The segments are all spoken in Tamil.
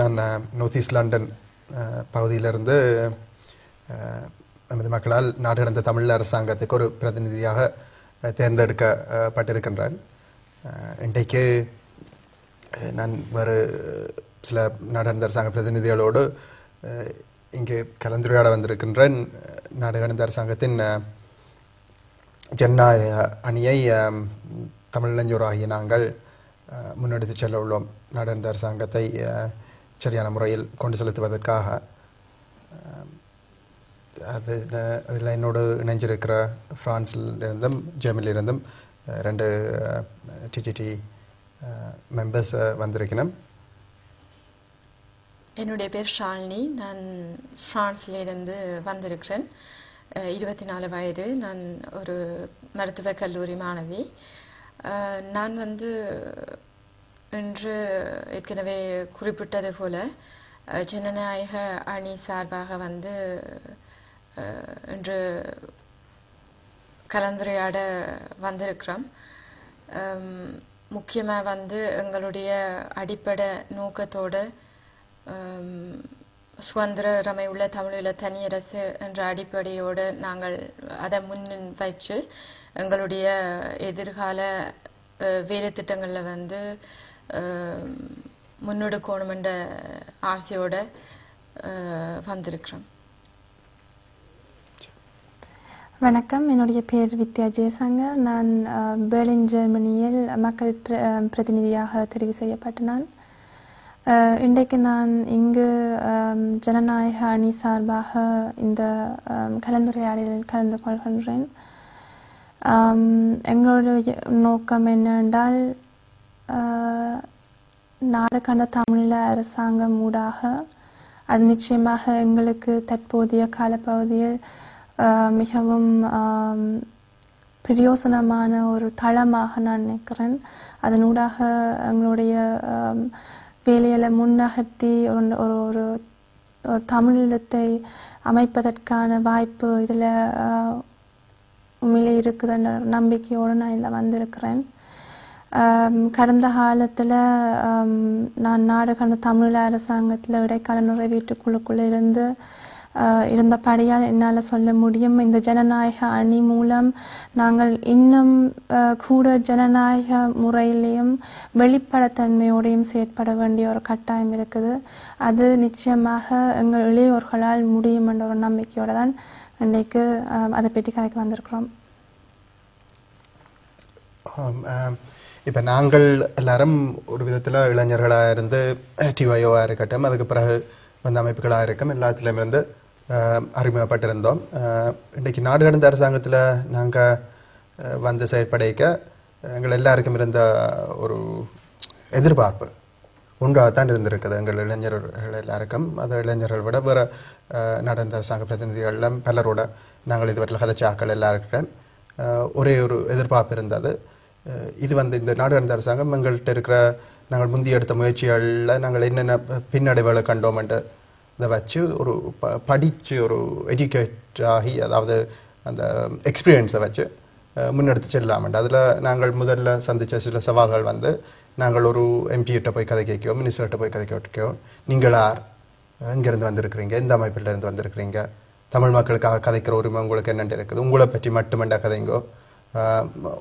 நான் நார்த் ஈஸ்ட் லண்டன் பகுதியிலிருந்து நமது மக்களால் நாடு கடந்த தமிழ் அரசாங்கத்துக்கு ஒரு பிரதிநிதியாக தேர்ந்தெடுக்கப்பட்டிருக்கின்றேன். இன்றைக்கு நான் வேறு சில நாடு கடந்த அரசாங்க பிரதிநிதிகளோடு இங்கே கலந்துரையாட வந்திருக்கின்றேன். நாடு கடந்த அரசாங்கத்தின் ஜனநாயக அணியை தமிழ் இளைஞராகிய நாங்கள் முன்னெடுத்து செல்ல உள்ளோம். நாடு கடந்த அரசாங்கத்தை சரியான முறையில் கொண்டு செலுத்துவதற்காக. அதில் என்னோடு இணைஞ்சிருக்கிற ஃப்ரான்ஸிலிருந்தும் ஜெர்மனிலிருந்தும் 2 டிஜிடி மெம்பர்ஸ் வந்திருக்கணும். என்னுடைய பேர் ஷாலினி. நான் ஃப்ரான்ஸிலிருந்து வந்திருக்கிறேன். 24 வயது. நான் ஒரு மருத்துவக் கல்லூரி மாணவி. நான் இன்று ஏற்கனவே குறிப்பிட்டது போல ஜனநாயக அணி சார்பாக இன்று கலந்துரையாட வந்திருக்கிறோம். முக்கியமாக எங்களுடைய அடிப்படை நோக்கத்தோடு சுதந்திரமை உள்ள தமிழீழ தனியரசு என்ற அடிப்படையோடு நாங்கள் அதை முன்னின் வச்சு எங்களுடைய எதிர்கால வேலை திட்டங்களில் முன்னெடுக்கணும் என்ற ஆசையோடு வந்திருக்கிறோம். வணக்கம், என்னுடைய பேர் வித்யா ஜெயசங்கர். நான் பெர்லின் ஜெர்மனியில் மக்கள் பிரதிநிதியாக தெரிவு செய்யப்பட்ட நான். இன்றைக்கு நான் இங்கு ஜனநாயக அணி சார்பாக இந்த கலந்துரையாடலில் கலந்து கொள்கின்றேன். எங்களுடைய நோக்கம் என்னவென்றால், நாடு கண்ட தமிழீழ அரசாங்கம் ஊடாக அது நிச்சயமாக எங்களுக்கு தற்போதைய காலப்பகுதியில் மிகவும் பிரயோசனமான ஒரு தளமாக நான் நினைக்கிறேன். அதனூடாக எங்களுடைய வேலைகளை முன்னகர்த்தி ஒரு தமிழீழத்தை அமைப்பதற்கான வாய்ப்பு இதில் உண்மையிலே இருக்குதுன்ற நம்பிக்கையோடு நான் இதில் வந்திருக்கிறேன். கடந்த காலத்தில் நான் நாடு கண்ட தமிழ் அரசாங்கத்தில் இடைக்கால நிறைவேற்று குழுக்குள்ளே இருந்தபடியால் என்னால் சொல்ல முடியும், இந்த ஜனநாயக அணி மூலம் நாங்கள் இன்னும் கூட ஜனநாயக முறையிலையும் வெளிப்படைத்தன்மையோடையும் செயற்பட வேண்டிய ஒரு கட்டாயம் இருக்குது. அது நிச்சயமாக எங்கள் இளையோர்களால் முடியும் என்ற ஒரு நம்பிக்கையோடு தான் இன்றைக்கு அதை பற்றி கதைக்கு வந்திருக்கிறோம். இப்போ நாங்கள் எல்லாரும் ஒரு விதத்தில் இளைஞர்களாக இருந்து டிஒய்ஓவாக இருக்கட்டும், அதுக்கு பிறகு அமைப்புகளாக இருக்கும், எல்லாத்துலேயும் இருந்து அறிமுகப்பட்டிருந்தோம். இன்றைக்கு நாடு கடந்த அரசாங்கத்தில் நாங்கள் செயற்படைக்க எங்கள் எல்லாருக்கும் இருந்த ஒரு எதிர்பார்ப்பு ஒன்றாகத்தான் இருந்திருக்குது. எங்கள் இளைஞர்கள் எல்லாருக்கும், அது இளைஞர்கள் விட வேறு நடந்த அரசாங்க பிரதிநிதிகளிடம் பலரோட நாங்கள் இதுவரையில் கதைச்சாக்கள் எல்லாருக்கிட்ட ஒரே ஒரு எதிர்பார்ப்பு இருந்தது. இது இந்த நாடு கடந்த அரசாங்கம் எங்கள்கிட்ட இருக்கிற நாங்கள் முந்தைய எடுத்த முயற்சிகளில் நாங்கள் என்னென்ன பின்னடைவுகளை கண்டோம்ன்ட்டு இதை வச்சு ஒரு படித்து ஒரு எஜுகேட் ஆகி, அதாவது அந்த எக்ஸ்பீரியன்ஸை வச்சு முன்னெடுத்து செல்லாமண்டு. அதில் நாங்கள் முதல்ல சந்தித்த சில சவால்கள் நாங்கள் ஒரு எம்பிகிட்ட போய் கதை கேட்கிறோம், மினிஸ்டர்கிட்ட போய் கதை கேட்கிறோம். நீங்கள் யார், எங்கேருந்து வந்திருக்கிறீங்க, இந்த அமைப்பிலேருந்து வந்திருக்கிறீங்க, தமிழ் மக்களுக்காக கதைக்கிற உரிமை உங்களுக்கு என்னென்று இருக்குது, உங்களை பற்றி மட்டுமெண்டா கதைங்கோ,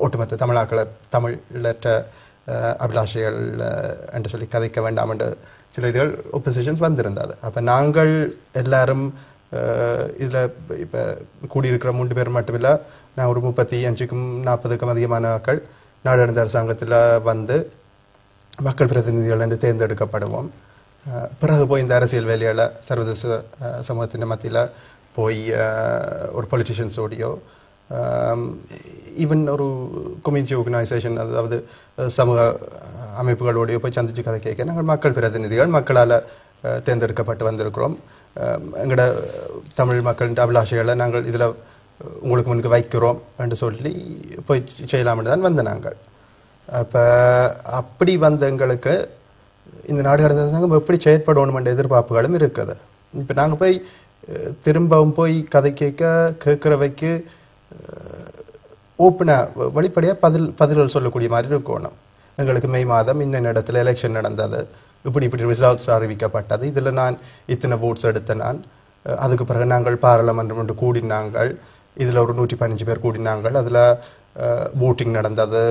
ஒட்டுமொத்த தமிழாக்களை தமிழற்ற அபிலாஷைகள் என்று சொல்லி கதைக்க வேண்டாம் என்று சில இதுகள் ஒப்போசிஷன்ஸ் வந்திருந்தது. அப்போ நாங்கள் எல்லாரும் இதில் இப்போ கூடியிருக்கிற 3 பேர் மட்டுமில்லை, நான் ஒரு 35க்கும் 40க்கும் அதிகமான மக்கள் நாடு கடந்த அரசாங்கத்தில் மக்கள் பிரதிநிதிகள் என்று தேர்ந்தெடுக்கப்படுவோம். பிறகு போய் இந்த அரசியல் வேலைகளை சர்வதேச சமூகத்தின் மத்தியில் போய் ஒரு பொலிட்டிஷியன்ஸோடையோ ஈவன் ஒரு கம்யூனிட்டி ஆர்கனைசேஷன், அதாவது சமூக அமைப்புகளோடையோ போய் சந்திச்சு கதை கேட்க நாங்கள் மக்கள் பிரதிநிதிகள் மக்களால் தேர்ந்தெடுக்கப்பட்டு வந்திருக்கிறோம். எங்களோட தமிழ் மக்களின் அபிலாஷைகளை நாங்கள் இதில் உங்களுக்கு முன்னுக்கு வைக்கிறோம் என்று சொல்லி போய் செய்யலாம்னு தான் நாங்கள். அப்போ அப்படி எங்களுக்கு இந்த நாடு கடந்த அரசாங்கம் எப்படி செயற்படணும் என்ற எதிர்பார்ப்புகளும் இருக்குது. இப்போ நாங்கள் போய் திரும்பவும் போய் கதை கேட்குறவைக்கு ஓப்பனாக வெளிப்படையாக பதில்கள் சொல்லக்கூடிய மாதிரி இருக்கணும். எங்களுக்கு மே மாதம் இன்ன இடத்துல எலெக்ஷன் நடந்தது, இப்படி ரிசல்ட்ஸ் அறிவிக்கப்பட்டது. இதில் நான் இத்தனை ஓட்ஸ் எடுத்த நான் அதுக்கு பிறகு நாங்கள் பாராளுமன்றம் ஒன்று கூடினாங்கள். இதில் ஒரு 115 பேர் கூடினாங்கள். அதில் voting நடந்தது.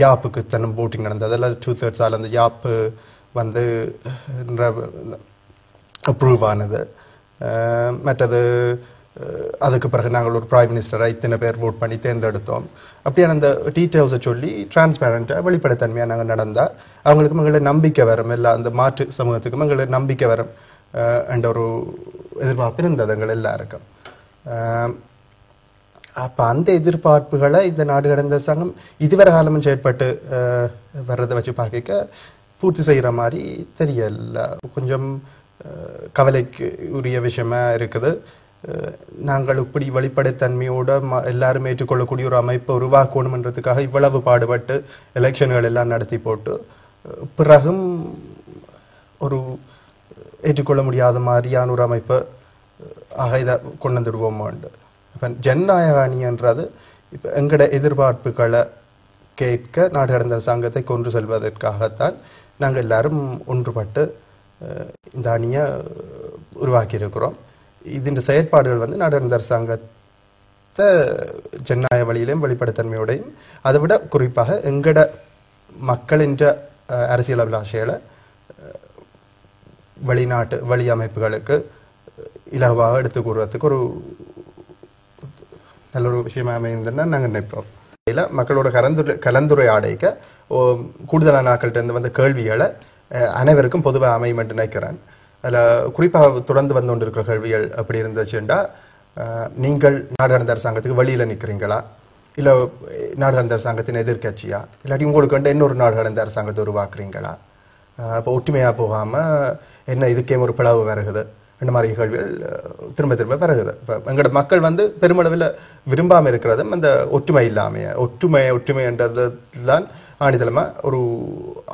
யாப்புக்கு இத்தனை voting நடந்தது. அதில் 2/3 அந்த யாப்பு வந்து அப்ரூவ் ஆனது. மற்றது அதுக்கு பிறகு நாங்கள் ஒரு பிரைம் மினிஸ்டரை இத்தனை பேர் vote பண்ணி தேர்ந்தெடுத்தோம். அப்படியான அந்த டீட்டெயில்ஸை சொல்லி டிரான்ஸ்பேரண்ட்டாக வெளிப்படைத்தன்மையாக நாங்கள் நடந்தால் அவங்களுக்கும் எங்களை நம்பிக்கை வரும். எல்லா அந்த மாற்று சமூகத்துக்கும் எங்களை நம்பிக்கை வரும் என்ற ஒரு எதிர்பார்ப்பு இருந்தது எங்கள் எல்லாருக்கும். அப்போ அந்த எதிர்பார்ப்புகளை இந்த நாடு கடந்த சங்கம் இதுவரை காலமும் செயற்பட்டு வர்றதை வச்சு பார்க்க பூர்த்தி செய்கிற மாதிரி தெரியல. கொஞ்சம் கவலைக்கு உரிய விஷயமா இருக்குது. நாங்கள் இப்படி வெளிப்படைத்தன்மையோட எல்லாரும் ஏற்றுக்கொள்ளக்கூடிய ஒரு அமைப்பை உருவாக்கணுன்றதுக்காக இவ்வளவு பாடுபட்டு எலெக்ஷன்கள் எல்லாம் நடத்தி போட்டு பிறகும் ஒரு ஏற்றுக்கொள்ள முடியாத மாதிரியான ஒரு அமைப்பை இதை கொண்டு வந்துடுவோமாண்டு. இப்போ ஜனநாயக அணின்றது இப்போ எங்களோட எதிர்பார்ப்புகளை கேட்க நாடு கடந்த அரசாங்கத்தை கொண்டு செல்வதற்காகத்தான் நாங்கள் எல்லாரும் ஒன்றுபட்டு இந்த அணியை உருவாக்கியிருக்கிறோம். இந்த செயற்பாடுகள் வந்து நாடு கடந்த அரசாங்கத்தை ஜனநாயக வழியிலையும் வெளிப்படைத்தன்மையோடையும் அதை விட குறிப்பாக எங்களோட மக்களின் அரசியல் அபிலாஷைகளை வெளிநாட்டு வழி அமைப்புகளுக்கு இலவாக எடுத்து கூறுறதுக்கு ஒரு நல்ல ஒரு விஷயமா அமைந்ததுன்னா நாங்கள் நினைப்போம். இல்லை மக்களோட கலந்துரையாடைக்க கூடுதலான நாட்கள்கிட்ட வந்த கேள்விகளை அனைவருக்கும் பொதுவாக அமையும் என்று நினைக்கிறேன். அதில் குறிப்பாக தொடர்ந்து வந்து கொண்டிருக்கிற கேள்விகள் அப்படி இருந்துச்சுன்னா, நீங்கள் நாடு கடந்த அரசாங்கத்துக்கு வழியில் நிற்கிறீங்களா, இல்லை நாடு கடந்த அரசாங்கத்தின் எதிர்கட்சியா, இல்லாட்டி உங்களுக்கு வந்து இன்னொரு நாடு கடந்த அரசாங்கத்தை உருவாக்குறீங்களா, இப்போ ஒற்றுமையாக போகாமல் என்ன இதுக்கே ஒரு பிளவு வருகுது, இந்த மாதிரி கேள்விகள் திரும்ப திரும்ப வருகுது. இப்போ எங்களோட மக்கள் வந்து பெருமளவில் விரும்பாமல் இருக்கிறதும் அந்த ஒற்றுமை இல்லாமைய ஒற்றுமைன்றதுலாம் ஆணித்தலமாக ஒரு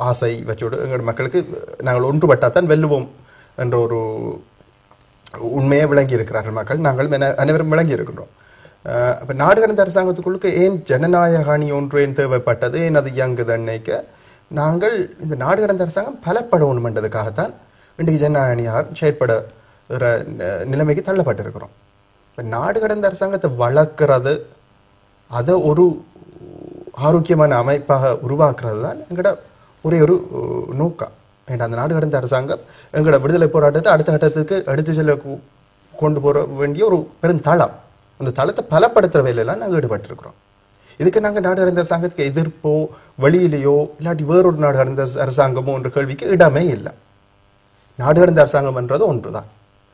ஆசை வச்சோடு எங்களோட மக்களுக்கு நாங்கள் ஒன்றுபட்டாத்தான் வெல்லுவோம் என்ற ஒரு உண்மையை விளங்கி இருக்கிறார்கள் மக்கள். நாங்கள் அனைவரும் விளங்கி இருக்கின்றோம். இப்போ நாடு கடந்த அரசாங்கத்துக்குள்ளுக்கு ஏன் ஜனநாயக அணி ஒன்று ஏன் தேவைப்பட்டது, ஏன் அது இயங்குது அன்னைக்க நாங்கள் இந்த நாடு கடந்த அரசாங்கம் பலப்படணும் என்றதுக்காகத்தான் இன்றைக்கு ஜனநாயக அணியாக செயற்பட நிலைமைக்கு தள்ளப்பட்டிருக்கிறோம். இப்போ நாடு கடந்த அரசாங்கத்தை வளர்க்கிறது, அதை ஒரு ஆரோக்கியமான அமைப்பாக உருவாக்குறது தான் எங்களோட ஒரே ஒரு நோக்கம். ஏன்னா அந்த நாடு கடந்த அரசாங்கம் எங்களோட விடுதலை போராட்டத்தை அடுத்த கட்டத்துக்கு எடுத்து செல்ல கொண்டு போக வேண்டிய ஒரு பெருந்தளம். அந்த தளத்தை பலப்படுத்துகிற வேலையெல்லாம் நாங்கள் ஈடுபட்டிருக்கிறோம். இதுக்கு நாங்கள் நாடு கடந்த அரசாங்கத்துக்கு எதிர்ப்போ வெளியிலேயோ இல்லாட்டி வேறொரு நாடு கடந்த அரசாங்கமோ என்ற கேள்விக்கு இடமே இல்லை. நாடு கடந்த அரசாங்கம் என்றது ஒன்றுதான்.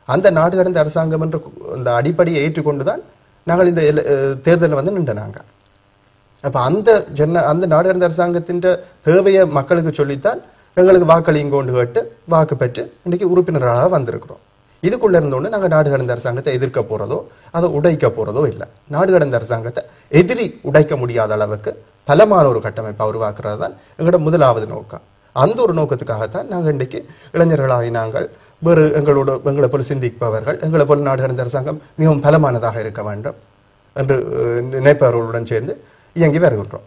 அந்த நாடு கடந்த அரசாங்கம் என்ற அந்த அடிப்படையை ஏற்றுக்கொண்டு தான் நாங்கள் இந்த தேர்தலில் வந்து நின்றனாங்க. அப்போ அந்த நாடு கடந்த அரசாங்கத்தின் தேவையை மக்களுக்கு சொல்லித்தான் எங்களுக்கு வாக்களியும் கொண்டு கேட்டு வாக்கு பெற்று இன்றைக்கு உறுப்பினர்களாக வந்திருக்கிறோம். இதுக்குள்ள இருந்தோன்னு நாங்கள் நாடு கடந்த அரசாங்கத்தை எதிர்க்க போறதோ அதை உடைக்க போறதோ இல்லை. நாடு கடந்த அரசாங்கத்தை எதிரி உடைக்க முடியாத அளவுக்கு பலமான ஒரு கட்டமைப்பை உருவாக்குறது தான் எங்களோட முதலாவது நோக்கம். அந்த ஒரு நோக்கத்துக்காகத்தான் நாங்கள் இன்றைக்கு இளைஞர்களாகி நாங்கள் வேறு எங்களை போல சிந்திப்பவர்கள், எங்களை போல நாடு கடந்த அரசாங்கம் மிகவும் பலமானதாக இருக்க வேண்டும் என்று நினைப்பவர்களுடன் சேர்ந்து இயங்கி வருகின்றோம்.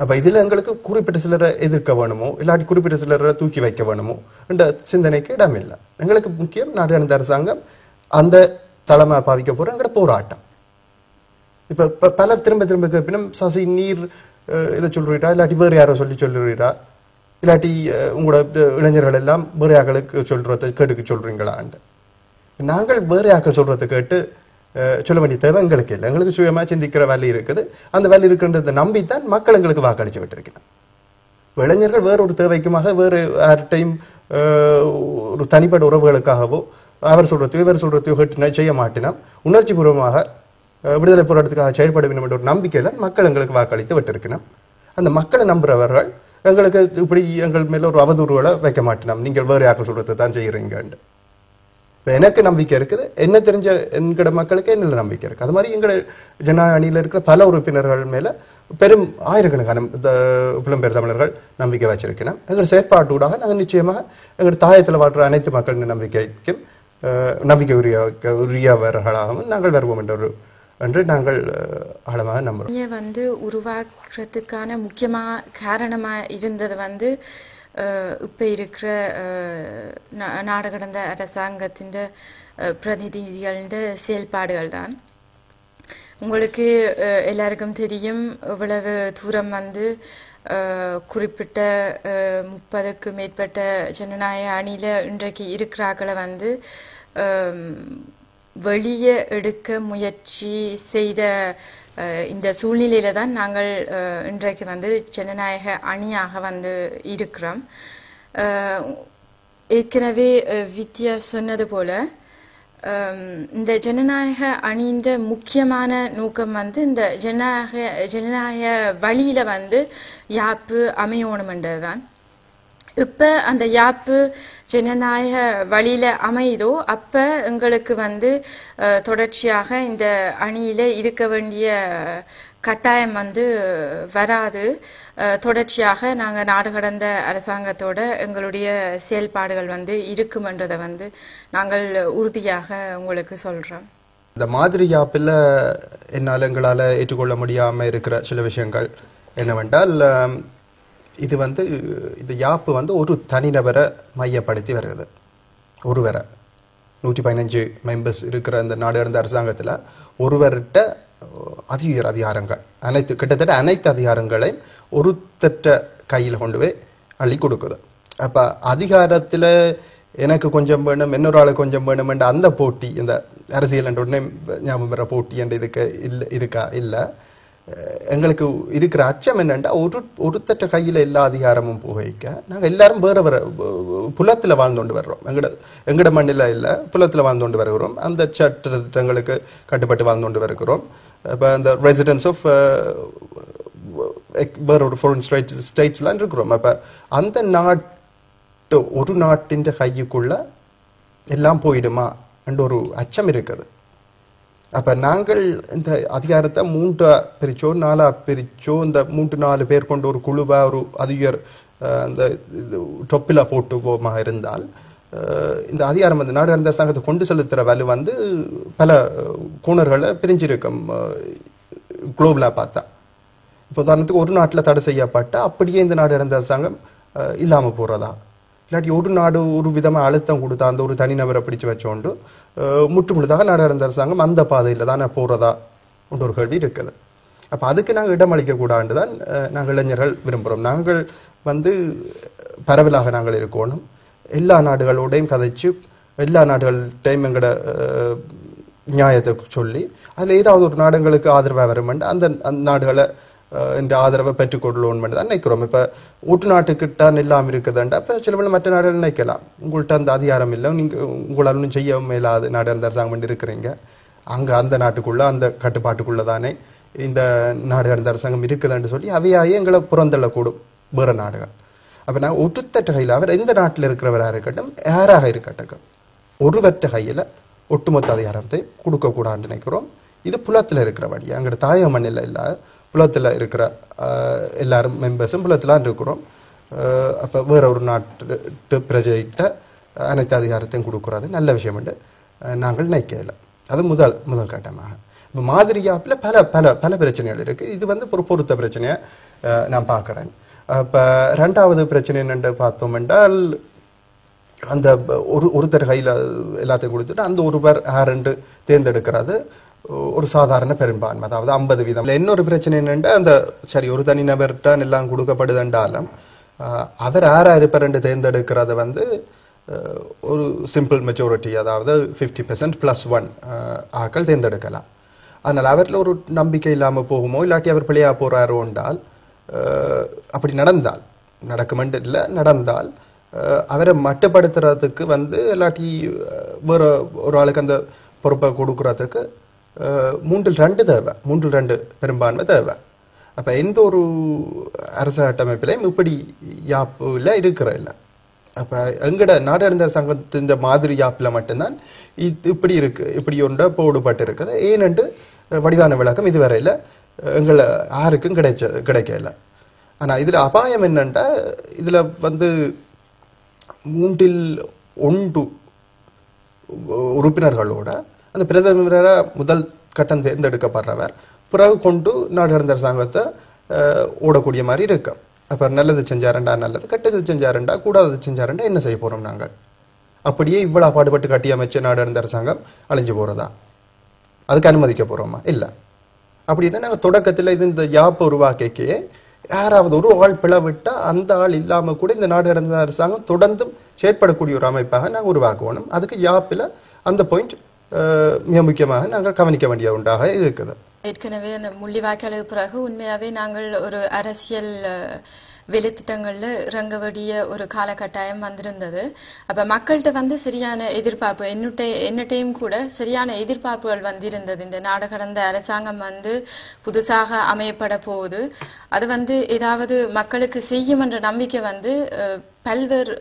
அப்போ இதில் எங்களுக்கு குறிப்பிட்ட சிலரை எதிர்க்க வேணுமோ இல்லாட்டி குறிப்பிட்ட சிலரை தூக்கி வைக்க வேணுமோ என்ற சிந்தனைக்கு இடமில்லை. எங்களுக்கு முக்கியம் நாடு கடந்த அரசாங்கம் அந்த தலைமை பாவிக்க போகிற எங்களோட போராட்டம். இப்போ பலர் திரும்ப திரும்ப கேட்பினும் சசி நீர் இதை சொல்றீரா இல்லாட்டி வேறு யாரோ சொல்லுறீரா இல்லாட்டி உங்களோட இளைஞர்கள் எல்லாம் வேறு ஆக்களுக்கு சொல்றதை கேட்டுக்கு சொல்றீங்களான்னு. நாங்கள் வேறு ஆக்கள் சொல்றதை கேட்டு சொல்ல வேண்டிய தேவை எங்களுக்கு இல்லை. எங்களுக்கு சுயமா சிந்திக்கிற வேலை இருக்குது. அந்த வேலை இருக்குன்றதை நம்பித்தான் மக்கள் எங்களுக்கு வாக்களிச்சு விட்டுருக்கணும். இளைஞர்கள் வேறொரு தேவைக்குமாக வேறு யார்கிட்டையும் ஒரு தனிப்பட்ட உறவுகளுக்காகவோ அவர் சொல்றதையோ இவர் சொல்றதையோ கேட்டு செய்ய மாட்டினோம். உணர்ச்சி பூர்வமாக விடுதலை போராட்டத்துக்காக செயல்பட வேண்டும் என்ற ஒரு நம்பிக்கையில மக்கள் எங்களுக்கு வாக்களித்து விட்டிருக்கணும். அந்த மக்களை நம்புறவர்கள் எங்களுக்கு இப்படி எங்கள் மேல ஒரு அவதூறுகளை வைக்க மாட்டினோம், நீங்கள் வேறு யாருக்கு சொல்றதை தான் செய்யறீங்கன்னு. இப்போ எனக்கு நம்பிக்கை இருக்குது, என்ன தெரிஞ்ச எங்களோட மக்களுக்கு என்ன நம்பிக்கை இருக்குது. அது மாதிரி எங்களோட ஜனநாயக அணியில் இருக்கிற பல உறுப்பினர்கள் மேல பெரும் ஆயிரக்கணக்கான புலம்பெயர் தமிழர்கள் நம்பிக்கை வச்சிருக்கணும். எங்கள் செயற்பாட்டூடாக நாங்கள் நிச்சயமாக எங்கள் தாயத்தில் வாழ்ற அனைத்து மக்களின் நம்பிக்கைக்கும் நம்பிக்கை உரியவர்களாகவும் நாங்கள் வருவோம் என்று நாங்கள் ஆழமாக நம்புறோம். வந்து உருவாக்குறதுக்கான முக்கியமாக காரணமாக இருந்தது வந்து இப்போ இருக்கிற நாடு கடந்த அரசாங்கத்தின் பிரதிநிதிகளின் செயல்பாடுகள் தான். உங்களுக்கு எல்லாருக்கும் தெரியும், இவ்வளவு தூரம் வந்து குறிப்பிட்ட 30க்கு மேற்பட்ட ஜனநாயக அணியில் இன்றைக்கு இருக்கிறாக்களை வந்து வெளியே எடுக்க முயற்சி செய்த இந்த சூழ்நிலையில தான் நாங்கள் இன்றைக்கு வந்து ஜனநாயக அணியாக வந்து இருக்கிறோம். ஏற்கனவே வித்யா சொன்னது போல இந்த ஜனநாயக அணின்ற முக்கியமான நோக்கம் வந்து இந்த ஜனநாயக வழியில வந்து யாப்பு அமையணுமென்றது தான். இப்போ அந்த யாப்பு ஜனநாயக வழியில அமையுதோ அப்போ எங்களுக்கு வந்து தொடர்ச்சியாக இந்த அணியில இருக்க வேண்டிய கட்டாயம் வந்து வராது. தொடர்ச்சியாக நாங்கள் நாடு கடந்த அரசாங்கத்தோட எங்களுடைய செயல்பாடுகள் வந்து இருக்குமென்றதை வந்து நாங்கள் உறுதியாக உங்களுக்கு சொல்கிறோம். இந்த மாதிரி யாப்பில் என்னால் எங்களால் ஏற்றுக்கொள்ள முடியாமல் இருக்கிற சில விஷயங்கள் என்னவென்றால், இது வந்து இந்த யாப்பு வந்து ஒரு தனிநபரை மையப்படுத்தி வருகிறது. ஒருவரை 115 மெம்பர்ஸ் இருக்கிற இந்த நாடு கடந்த அரசாங்கத்தில் ஒருவர்கிட்ட அதிகாரங்கள் கிட்டத்தட்ட அனைத்து அதிகாரங்களையும் ஒருத்தட்ட கையில் கொண்டு போய் அள்ளி கொடுக்குது. அப்போ அதிகாரத்தில் எனக்கு கொஞ்சம் வேணும், இன்னொரு ஆளு கொஞ்சம் வேணும் என்ற அந்த போட்டி, இந்த அரசியல் என்ற உடனே ஞாபகம் வர போட்டி என்ற இதுக்கு இருக்கா? இல்லை. எங்களுக்கு இருக்கிற அச்சம் என்னென்னா, ஒருத்தட்ட கையில் எல்லா அதிகாரமும் போகிக்க நாங்கள் எல்லாரும் வேற வேற புலத்தில் வாழ்ந்துண்டு வர்றோம். எங்கட மண்ணில் இல்லை, புலத்தில் வாழ்ந்துண்டு வருகிறோம். அந்த சட்டங்களுக்கு கட்டுப்பட்டு வாழ்ந்துண்டு வருகிறோம். இப்போ அந்த ரெசிடென்ஸ் ஆஃப் வேற ஒரு ஃபாரின் ஸ்டேட்ஸ்லாம் இருக்கிறோம். அப்போ அந்த ஒரு நாட்டின் கைக்குள்ள எல்லாம் போயிடுமா என்ற ஒரு அச்சம் இருக்குது. அப்போ நாங்கள் இந்த அதிகாரத்தை 3 பிரிச்சோ 4 பிரிச்சோ இந்த 3-4 பேர் கொண்ட ஒரு குழுவா ஒரு அதிகார் அந்த டொப்பில் போட்டு போமா இருந்தால் இந்த அதிகாரம் வந்து நாடு கடந்த அரசாங்கத்தை கொண்டு செலுத்துகிற வலு வந்து பல கோணர்களை பிரிஞ்சிருக்கும். குளோபலாக பார்த்தா இப்போ உதாரணத்துக்கு ஒரு நாட்டில் தடை செய்யப்பட்ட அப்படியே இந்த நாடு கடந்த அரசாங்கம் இல்லாமல் போகிறதா, இல்லாட்டி ஒரு நாடு ஒரு விதமாக அழுத்தம் கொடுத்தா அந்த ஒரு தனிநபரை பிடிச்சு வச்சோண்டு முற்றுமுழுதாக நாடு கடந்த அரசாங்கம் அந்த பாதையில் தானே போகிறதா ஒரு கேள்வி இருக்குது. அப்போ அதுக்கு நாங்கள் இடமளிக்கக்கூடாது தான் நாங்கள் இளைஞர்கள் விரும்புகிறோம். நாங்கள் வந்து பரவலாக நாங்கள் இருக்கணும், எல்லா நாடுகளோடையும் கதைச்சு எல்லா நாடுகள்டையும் எங்களோட நியாயத்தை சொல்லி அதில் ஏதாவது ஒரு நாடுகளுக்கு ஆதரவாக வருமெண்டு அந்த நாடுகளை இந்த ஆதரவை பெற்றுக்கொள்ளணும் தான் நினைக்கிறோம். இப்போ ஊட்டு நாட்டுக்கிட்டான் எல்லாம் இருக்குதுண்டா இப்போ சில பேர் மற்ற நாடுகள் நினைக்கலாம், உங்கள்கிட்ட அந்த அதிகாரம் இல்லை, நீங்கள் உங்களால் ஒன்றும் செய்ய மேலாது நாடு அந்த அரசாங்கம் இருக்கிறீங்க, அங்கே அந்த நாட்டுக்குள்ளே அந்த கட்டுப்பாட்டுக்குள்ளே தானே இந்த நாடு கடந்த அரசாங்கம் இருக்குதுன்னு சொல்லி அவையாயே எங்களை புறந்தள்ளக்கூடும் வேறு நாடுகள். அப்போ நான் ஒட்டுத்தட்ட கையில் அவர் எந்த நாட்டில் இருக்கிறவராக இருக்கட்டும், யாராக இருக்கட்டும், ஒருவற்ற கையில் ஒட்டுமொத்த அதிகாரத்தை கொடுக்கக்கூடாதுன்னு நினைக்கிறோம். இது புலத்தில் இருக்கிறபடி எங்களோட தாய மண்ணில் இல்லை, புலத்தில் இருக்கிற எல்லாரும் மெம்பர்ஸும் புலத்திலான் இருக்கிறோம். அப்போ வேற ஒரு நாட்டு பிரஜைகிட்ட அனைத்து அதிகாரத்தையும் கொடுக்குறது நல்ல விஷயம் என்று நாங்கள் நினைக்கல. அது முதல் கட்டமாக. இப்போ மாதிரி யாப்பில் பல பல பல பிரச்சனைகள் இருக்குது. இது வந்து ஒரு பொருத்த பிரச்சனையை நான் பார்க்குறேன். இப்போ 2வது பிரச்சனை என்னென்று பார்த்தோம் என்றால், அந்த ஒருத்தர் கையில் எல்லாத்தையும் கொடுத்துட்டு அந்த ஒருவர் யாரென்று தேர்ந்தெடுக்கிறது ஒரு சாதாரண பெரும்பான்மை, அதாவது 50%. இன்னொரு பிரச்சனை என்னென்னா, அந்த சரி ஒரு தனி நபர்கிட்ட எல்லாம் கொடுக்கப்படுதுன்றாலும் அவர் யாரா இருப்பார் என்று தேர்ந்தெடுக்கிறது வந்து ஒரு சிம்பிள் மெஜாரிட்டி, அதாவது 50% +1 ஆட்கள் தேர்ந்தெடுக்கலாம். அதனால் அவரில் ஒரு நம்பிக்கை இல்லாமல் போகுமோ, இல்லாட்டி அவர் பிள்ளையா போகிறாரோ என்றால், அப்படி நடக்குமென்று இல்லை, நடந்தால் அவரை மட்டுப்படுத்துறதுக்கு வந்து இல்லாட்டி வேறு ஒரு ஆளுக்கு அந்த பொறுப்பை கொடுக்குறதுக்கு 3/2 தேவை, 3/2 பெரும்பான்மை தேவை. அப்போ எந்த ஒரு அரசு கட்டமைப்பிலையும் இப்படி யாப்பில் இருக்கிற இல்லை. அப்போ எங்கட நாடு கடந்த அரசாங்கத்தின் மாதிரி யாப்பில் மட்டும்தான் இது இப்படி இருக்குது, இப்படி ஒன்றை போடுபட்டு இருக்குது. ஏனென்று வடிவான விளக்கம் இதுவரையில் எங்களை யாருக்கும் கிடைக்கல. ஆனால் இதில் அபாயம் என்னென்னா, இதில் வந்து 3/1 உறுப்பினர்களோட அந்த பிரதமரை முதல் கட்டம் தேர்ந்தெடுக்கப்படுறவர் பிறகு கொண்டு நாடு கடந்த அரசாங்கத்தை ஓடக்கூடிய மாதிரி இருக்கு. அப்போ நல்லது செஞ்சாரண்டா நல்லது, கெட்டது செஞ்சாரண்டா கூடாதது செஞ்சாரண்டா என்ன செய்ய போகிறோம் நாங்கள்? அப்படியே இவ்வளோ பாடுபட்டு கட்டி அமைச்ச நாடு இருந்த அரசாங்கம் அழிஞ்சு போகிறதா? அதுக்கு அனுமதிக்க போகிறோமா? இல்லை. அப்படின்னா நாங்கள் தொடக்கத்தில் இது இந்த யாப்பை உருவாக்கே யாராவது ஒரு ஆள் பிளவிட்டா அந்த ஆள் இல்லாமல் கூட இந்த நாடு கடந்த அரசாங்கம் தொடர்ந்து செயற்படக்கூடிய ஒரு அமைப்பாக நாங்கள் உருவாக்கணும். அதுக்கு யாப்பில் அந்த பாயிண்ட் மிக முக்கியமாக நாங்கள் கவனிக்க வேண்டிய ஒன்றாக இருக்குது. ஏற்கனவே அந்த முள்ளிவாய்க்காலுக்கு பிறகு உண்மையாகவே நாங்கள் ஒரு அரசியல் வேலைத்திட்டங்களில் இறங்க வேண்டிய ஒரு காலகட்டாயம் வந்திருந்தது. அப்போ மக்கள்கிட்ட வந்து சரியான எதிர்பார்ப்பு என்னட்டையும் கூட சரியான எதிர்பார்ப்புகள் வந்திருந்தது. இந்த நாடு கடந்த அரசாங்கம் வந்து புதுசாக அமையப்பட போகுது, அது வந்து ஏதாவது மக்களுக்கு செய்யும் என்ற நம்பிக்கை வந்து பல்வேறு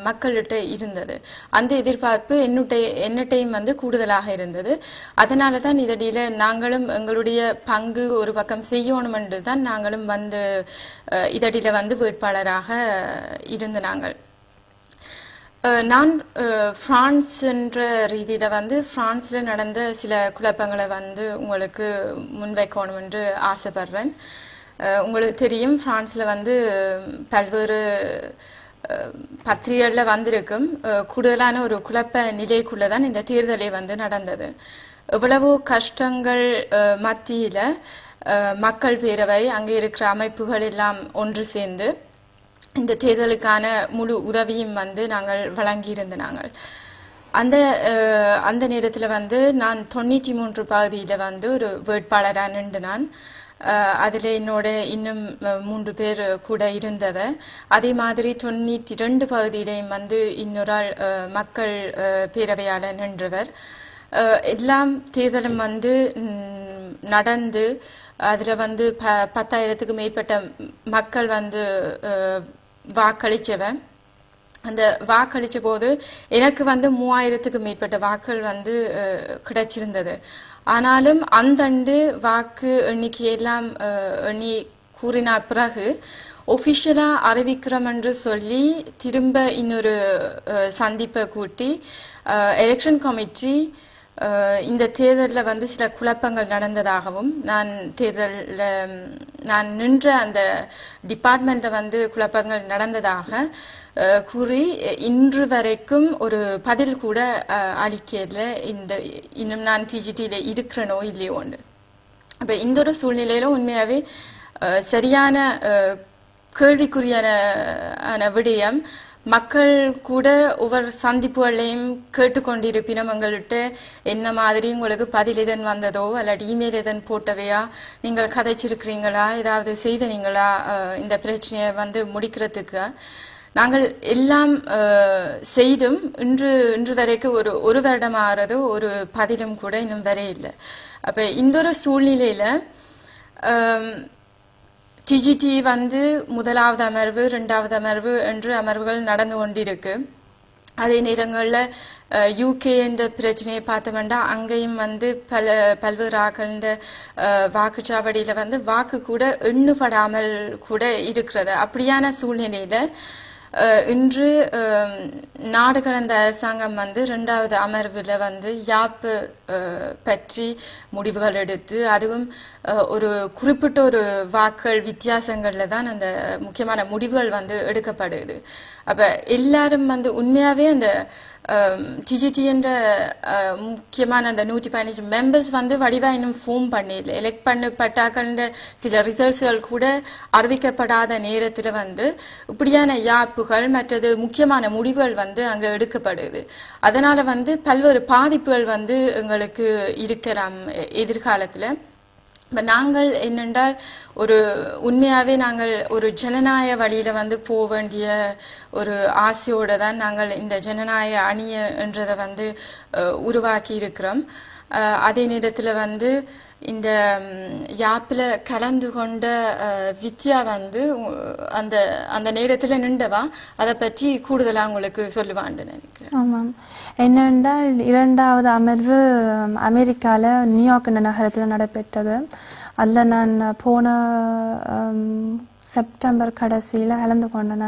மக்கள்கிட்ட இருந்தது. அந்த எதிர்பார்ப்பு என்னட்டையும் வந்து கூடுதலாக இருந்தது. அதனால தான் இதடியில் நாங்களும் எங்களுடைய பங்கு ஒரு பக்கம் செய்யணும் என்று தான் நாங்களும் வந்து இதடியில் வந்து வேட்பாளராக இருந்த நாங்கள். நான் பிரான்ஸ் என்ற ரீதியில் வந்து பிரான்ஸில் நடந்த சில குழப்பங்களை வந்து உங்களுக்கு முன்வைக்கணும் என்று ஆசைப்படுறேன். உங்களுக்கு தெரியும், பிரான்ஸில் வந்து பல்வேறு பத்திரிகைகளில் வந்திருக்கும் கூடுதலான ஒரு குழப்ப நிலைக்குள்ளே தான் இந்த தேர்தலே வந்து நடந்தது. எவ்வளவோ கஷ்டங்கள் மத்தியில் மக்கள் பேரவை அங்கே இருக்கிற அமைப்புகள் எல்லாம் ஒன்று சேர்ந்து இந்த தேர்தலுக்கான முழு உதவியும் வந்து நாங்கள் வழங்கியிருந்த நாங்கள். அந்த நேரத்தில் வந்து நான் 93 பகுதியில் வந்து ஒரு வேட்பாளராக நின்று நான் அதில் என்னோட இன்னும் 3 பேர் கூட இருந்தவ. அதே மாதிரி 92 பகுதியிலையும் வந்து இன்னொரு ஆள் மக்கள் பேரவையால் நின்றவர். எல்லாம் தேர்தலும் வந்து நடந்து அதில் வந்து 10,000க்கு மேற்பட்ட மக்கள் வந்து வாக்களித்தவன். அந்த வாக்களித்த போது எனக்கு வந்து 3000க்கு மேற்பட்ட வாக்கள் வந்து கிடைச்சிருந்தது. ஆனாலும் அந்தண்டு வாக்கு எண்ணிக்கையெல்லாம் எண்ணி கூறின பிறகு ஒஃபிஷியலாக அறிவிக்கிறோம் என்று சொல்லி திரும்ப இன்னொரு சந்திப்பை கூட்டி எலெக்ஷன் கமிட்டி இந்த தேர்தலில் வந்து சில குழப்பங்கள் நடந்ததாகவும் நான் நின்ற அந்த டிபார்ட்மெண்ட்டில் வந்து குழப்பங்கள் நடந்ததாக கூறி இன்று வரைக்கும் ஒரு பதில் கூட அளிக்கல. இன்னும் நான் டிஜிடியில் இருக்கிறனோ இல்லையோண்டு. அப்போ இந்த ஒரு சூழ்நிலையில உண்மையாகவே சரியான கேள்விக்குறியான விடயம். மக்கள் கூட ஒவ்வொரு சந்திப்புகளையும் கேட்டுக்கொண்டிருப்பினும் எங்கள்கிட்ட என்ன மாதிரி உங்களுக்கு பதில் எதன் வந்ததோ அல்லது இமெயில் எதன் போட்டவையா, நீங்கள் கதைச்சிருக்கிறீங்களா, ஏதாவது செய்தீங்களா இந்த பிரச்சனையை வந்து முடிக்கிறதுக்கு. நாங்கள் எல்லாம் செய்தும் இன்று வரைக்கும் ஒரு வருடம் ஆகிறது, ஒரு பதிலும் கூட இன்னும் வரையில்லை. அப்போ இந்த ஒரு சூழ்நிலையில் டிஜிடி வந்து முதலாவது அமர்வு 2வது அமர்வு என்று அமர்வுகள் நடந்து கொண்டிருக்கு. அதே நேரங்களில் யூகே என்ற பிரச்சனையை பார்த்தோம்னா அங்கேயும் வந்து பல்வேறு ஆக்கள வாக்குச்சாவடியில் வந்து வாக்கு கூட எண்ணுபடாமல் கூட இருக்கிறது. அப்படியான சூழ்நிலையில் இன்று நாடு கடந்த அரசாங்கம் வந்து 2வது அமர்வில் வந்து யாப்பு பற்றி முடிவுகள் எடுத்து அதுவும் ஒரு குறிப்பிட்ட ஒரு வாக்கள் வித்தியாசங்களில் தான் அந்த முக்கியமான முடிவுகள் வந்து எடுக்கப்படுது. அப்போ எல்லாரும் வந்து உண்மையாகவே அந்த டிஜிடி என்ற முக்கியமான அந்த 115 மெம்பர்ஸ் வந்து வடிவாக இன்னும் ஃபார்ம் பண்ணிடல. எலெக்ட் பண்ணப்பட்டாக்கள்ன்ற சில ரிசல்ட்ஸ்கள் கூட அறிவிக்கப்படாத நேரத்தில் வந்து இப்படியான யாப்புகள் மற்றது முக்கியமான முடிவுகள் வந்து அங்கே எடுக்கப்படுது. அதனால் வந்து பல்வேறு பாதிப்புகள் வந்து எங்களுக்கு இருக்கலாம் எதிர்காலத்தில். இப்போ நாங்கள் என்னென்றால் ஒரு உண்மையாகவே நாங்கள் ஒரு ஜனநாயக வழியில் வந்து போக வேண்டிய ஒரு ஆசையோடு தான் நாங்கள் இந்த ஜனநாயக அணியை என்றதை வந்து உருவாக்கி இருக்கிறோம். அதே நேரத்தில் வந்து இந்த யாப்பில் கலந்து கொண்ட வித்யா வந்து அந்த நேரத்தில் நின்றவா அதை பற்றி கூடுதலாக உங்களுக்கு சொல்லுவான்னு நினைக்கிறேன். ஆமாம், என்னென்றால் 2வது அமர்வு அமெரிக்காவில் நியூயார்க் நகரத்தில் நடைபெற்றது. அதில் நான் போன செப்டம்பர் கடைசியில் கலந்து கொண்டேன்.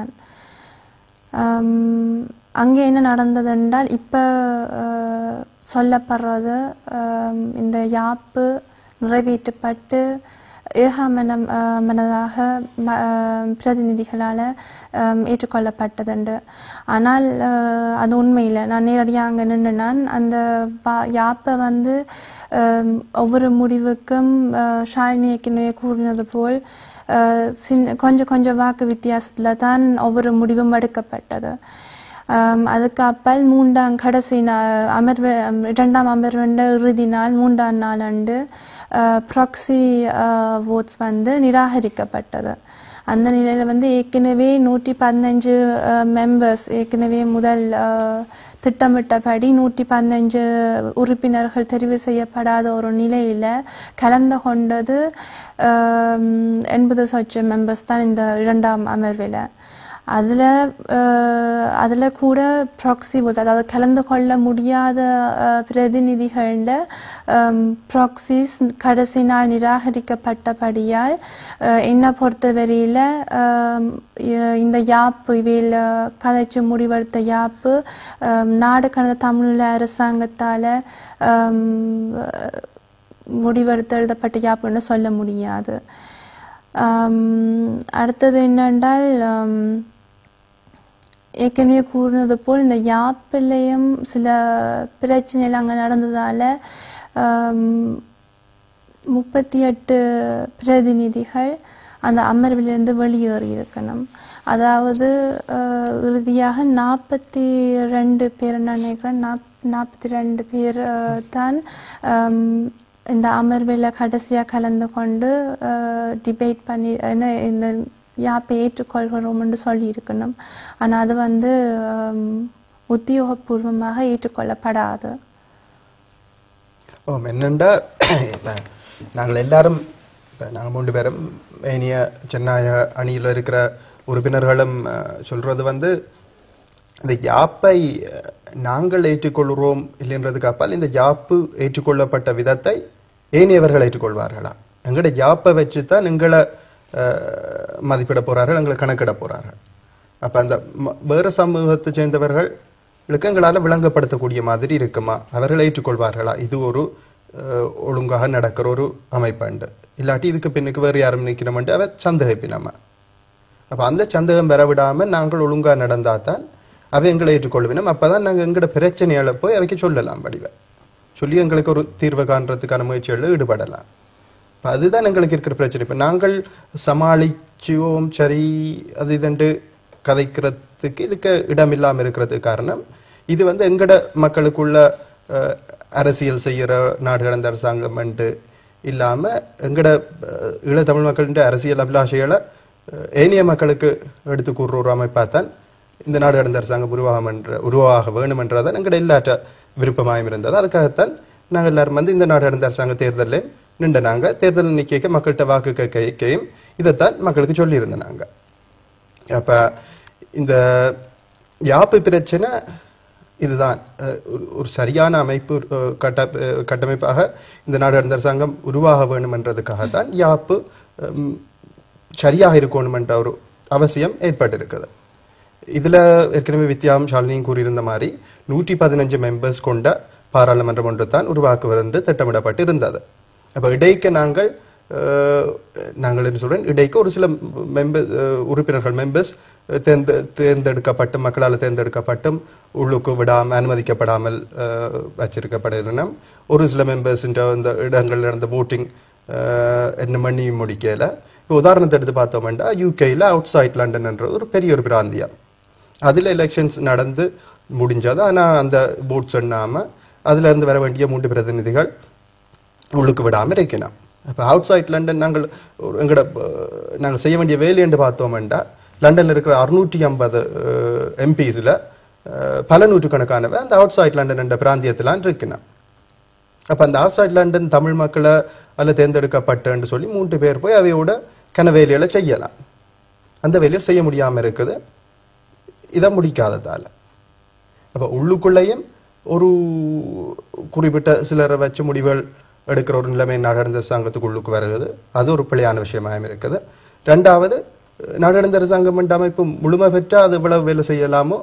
நான் அங்கே என்ன நடந்தது என்றால் இப்போ சொல்லப்படுறது இந்த யாப்பு நிறைவேற்றப்பட்டு மனதாக பிரதிநிதிகளால் ஏற்றுக்கொள்ளப்பட்டதுண்டு. ஆனால் அது உண்மையில் நான் நேரடியாக அங்கே நின்று நான் அந்த யாப்பை வந்து ஒவ்வொரு முடிவுக்கும் ஷாலினி ஏற்கனவே கூறினது போல் கொஞ்சம் வாக்கு வித்தியாசத்தில் தான் ஒவ்வொரு முடிவும் எடுக்கப்பட்டது. அதுக்கு அப்பால் கடைசி அமர்வு 2ஆம் அமர்வுண்ட இறுதி நாள் 3ஆம் நாள் அன்று ப்ராக்சி ஓட்ஸ் வந்து நிராகரிக்கப்பட்டது. அந்த நிலையில் வந்து ஏற்கனவே 115 மெம்பர்ஸ் ஏற்கனவே முதல் திட்டமிட்டபடி 115 உறுப்பினர்கள் தெரிவு செய்யப்படாத ஒரு நிலையில் கலந்து கொண்டது 80 மெம்பர்ஸ் தான் இந்த 2ஆம் அமர்வில். அதில் கூட ப்ராக்சி ஓட்ஸ், அதாவது கலந்து கொள்ள முடியாத பிரதிநிதிகள ப்ராக்சிஸ் கடைசி நாள் நிராகரிக்கப்பட்டபடியால் என்னை பொறுத்தவரையில் இந்த யாப்பு இவையில் கதைச்சு முடிவெடுத்த யாப்பு நாடு கடந்த தமிழ் அரசாங்கத்தால் முடிவெடுத்து எழுதப்பட்ட யாப்புன்னு சொல்ல முடியாது. அடுத்தது என்னென்றால் ஏற்கனவே கூறினது போல் இந்த யாப்பிலையும் சில பிரச்சனைகள் அங்கே நடந்ததால் 38 பிரதிநிதிகள் அந்த அமர்விலிருந்து வெளியேறி இருக்கணும். அதாவது இறுதியாக 42 பேர் நான் நினைக்கிறேன் 42 பேர் தான் இந்த அமர்வில் கடைசியாக கலந்து கொண்டு டிபேட் பண்ணி இந்த யாப்பை ஏற்றுக்கொள்கிறோம் என்று சொல்லியிருக்கணும். ஆனால் அது வந்து உத்தியோகபூர்வமாக ஏற்றுக்கொள்ளப்படாது. என்னண்டா இப்போ நாங்கள் எல்லாரும் நாங்கள் 3 பேரும் ஏனிய சென்னாய அணியில் இருக்கிற உறுப்பினர்களும் சொல்றது வந்து இந்த யாப்பை நாங்கள் ஏற்றுக்கொள்கிறோம் இல்லைன்றதுக்கு அப்பால் இந்த யாப்பு ஏற்றுக்கொள்ளப்பட்ட விதத்தை ஏனியவர்கள் ஏற்றுக்கொள்வார்களா? எங்களுடைய யாப்பை வச்சு தான் எங்களை மதிப்பிட போறார்கள், எங்களை கணக்கிட போறார்கள். அப்ப அந்த வேறு சமூகத்தை சேர்ந்தவர்களுக்கு எங்களால் விளங்கப்படுத்தக்கூடிய மாதிரி இருக்குமா? அவர்கள் ஏற்றுக்கொள்வார்களா? இது ஒரு ஒழுங்காக நடக்கிற ஒரு அமைப்பாண்டு, இல்லாட்டி இதுக்கு பின்னுக்கு வேறு யாரும் நிற்கணும்ட்டு அவர் சந்தேகிப்பினமா? அப்ப அந்த சந்தேகம் வரவிடாம நாங்கள் ஒழுங்கா நடந்தாதான் அவை எங்களை ஏற்றுக்கொள்வினோம். அப்பதான் நாங்கள் எங்களோட பிரச்சனைகளை போய் அவைக்கு சொல்லலாம், வடிவ சொல்லி எங்களுக்கு ஒரு தீர்வு காண்றதுக்கான முயற்சிகளில் ஈடுபடலாம். அதுதான் எங்களுக்கு இருக்கிற பிரச்சனை. இப்போ நாங்கள் சமாளிச்சுவோம் சரி அது இதண்டு கதைக்கிறதுக்கு இதுக்கு இடம் இல்லாமல் இருக்கிறதுக்கு காரணம் இது வந்து எங்கட மக்களுக்குள்ள அரசியல் செய்கிற நாடு கடந்த அரசாங்கம் இல்லாமல் எங்கட ஈழத்தமிழ் மக்களின் அரசியல் அபிலாஷைகளை ஏனைய மக்களுக்கு எடுத்து கூறுற ஒரு அமைப்பாத்தான் இந்த நாடு கடந்த அரசாங்கம் உருவாக வேணும் என்றதான் எங்கட எல்லாற்ற விருப்பமாயும் இருந்தது. அதுக்காகத்தான் நாங்கள் எல்லாரும் வந்து இந்த நாடு கடந்த அரசாங்க தேர்தலில் நின்று நாங்கள் தேர்தல் நிற்க மக்கள்கிட்ட வாக்கு கேட்கையும் இதைத்தான் மக்களுக்கு சொல்லியிருந்தோம் நாங்கள். அப்ப இந்த யாப்பு பிரச்சனை இதுதான் ஒரு சரியான அமைப்பு கட்டமைப்பாக இந்த நாடு கடந்த அரசாங்கம் உருவாக வேண்டும் என்றதுக்காகத்தான் யாப்பு சரியாக இருக்கணும் என்ற ஒரு அவசியம் ஏற்பட்டிருக்குது. இதுல ஏற்கனவே வித்யாவும் ஷாலினியும் கூறியிருந்த மாதிரி 115 மெம்பர்ஸ் கொண்ட பாராளுமன்றம் ஒன்று தான் உருவாக்குவது என்று திட்டமிடப்பட்டு இருந்தது. அப்ப இடைக்கு நாங்கள் என்ன சொல்றேன், இடைக்கு ஒரு சில உறுப்பினர்கள் மெம்பர்ஸ் தேர்ந்தெடுக்கப்பட்டும் மக்களால் தேர்ந்தெடுக்கப்பட்டும் உள்ளுக்கு விடாமல் அனுமதிக்கப்படாமல் வச்சிருக்கப்படுகிறோம். ஒரு சில மெம்பர்ஸ் இந்த இடங்கள் நடந்த ஓட்டிங் என்ன பண்ணி முடிக்கல. இப்போ உதாரணத்தை எடுத்து பார்த்தோம்னா யூகேயில் அவுட் சைட் லண்டன் என்ற ஒரு பெரிய ஒரு பிராந்தியம், அதில் எலெக்ஷன்ஸ் நடந்து முடிஞ்சது. ஆனால் அந்த ஓட்ஸ் எண்ணாமல் அதுல இருந்து வர வேண்டிய 3 பிரதிநிதிகள் உள்ளுக்கு விடாமல் இருக்கணும். இப்போ அவுட் சைட் லண்டன் நாங்கள் செய்ய வேண்டிய வேலை என்று பார்த்தோம்னா லண்டனில் இருக்கிற 650 எம்பிஸில் பல நூற்றுக்கணக்கானவை அந்த அவுட் சைட் லண்டன் என்ற பிராந்தியத்திலான் இருக்கணும். அப்போ அந்த அவுட் சைட் லண்டன் தமிழ் மக்களை அதில் தேர்ந்தெடுக்கப்பட்டுன்னு சொல்லி 3 பேர் போய் அவையோட வேலைகளை செய்யலாம். அந்த வேலையை செய்ய முடியாமல் இருக்குது, இதை முடிக்காததால். அப்போ உள்ளுக்குள்ளேயும் ஒரு குறிப்பிட்ட சிலரை வச்சு முடிவுகள் எடுக்கிற ஒரு நிலைமை நாடாளுமன்ற அரசாங்கத்துக்கு உள்ளுக்கு வருகிறது. அது ஒரு பிழையான விஷயமாக இருக்குது. 2வது, நாடாளுமன்ற அரசாங்கம் என்ற அமைப்பு முழுமை பெற்றால் அது எவ்வளவு வேலை செய்யலாமோ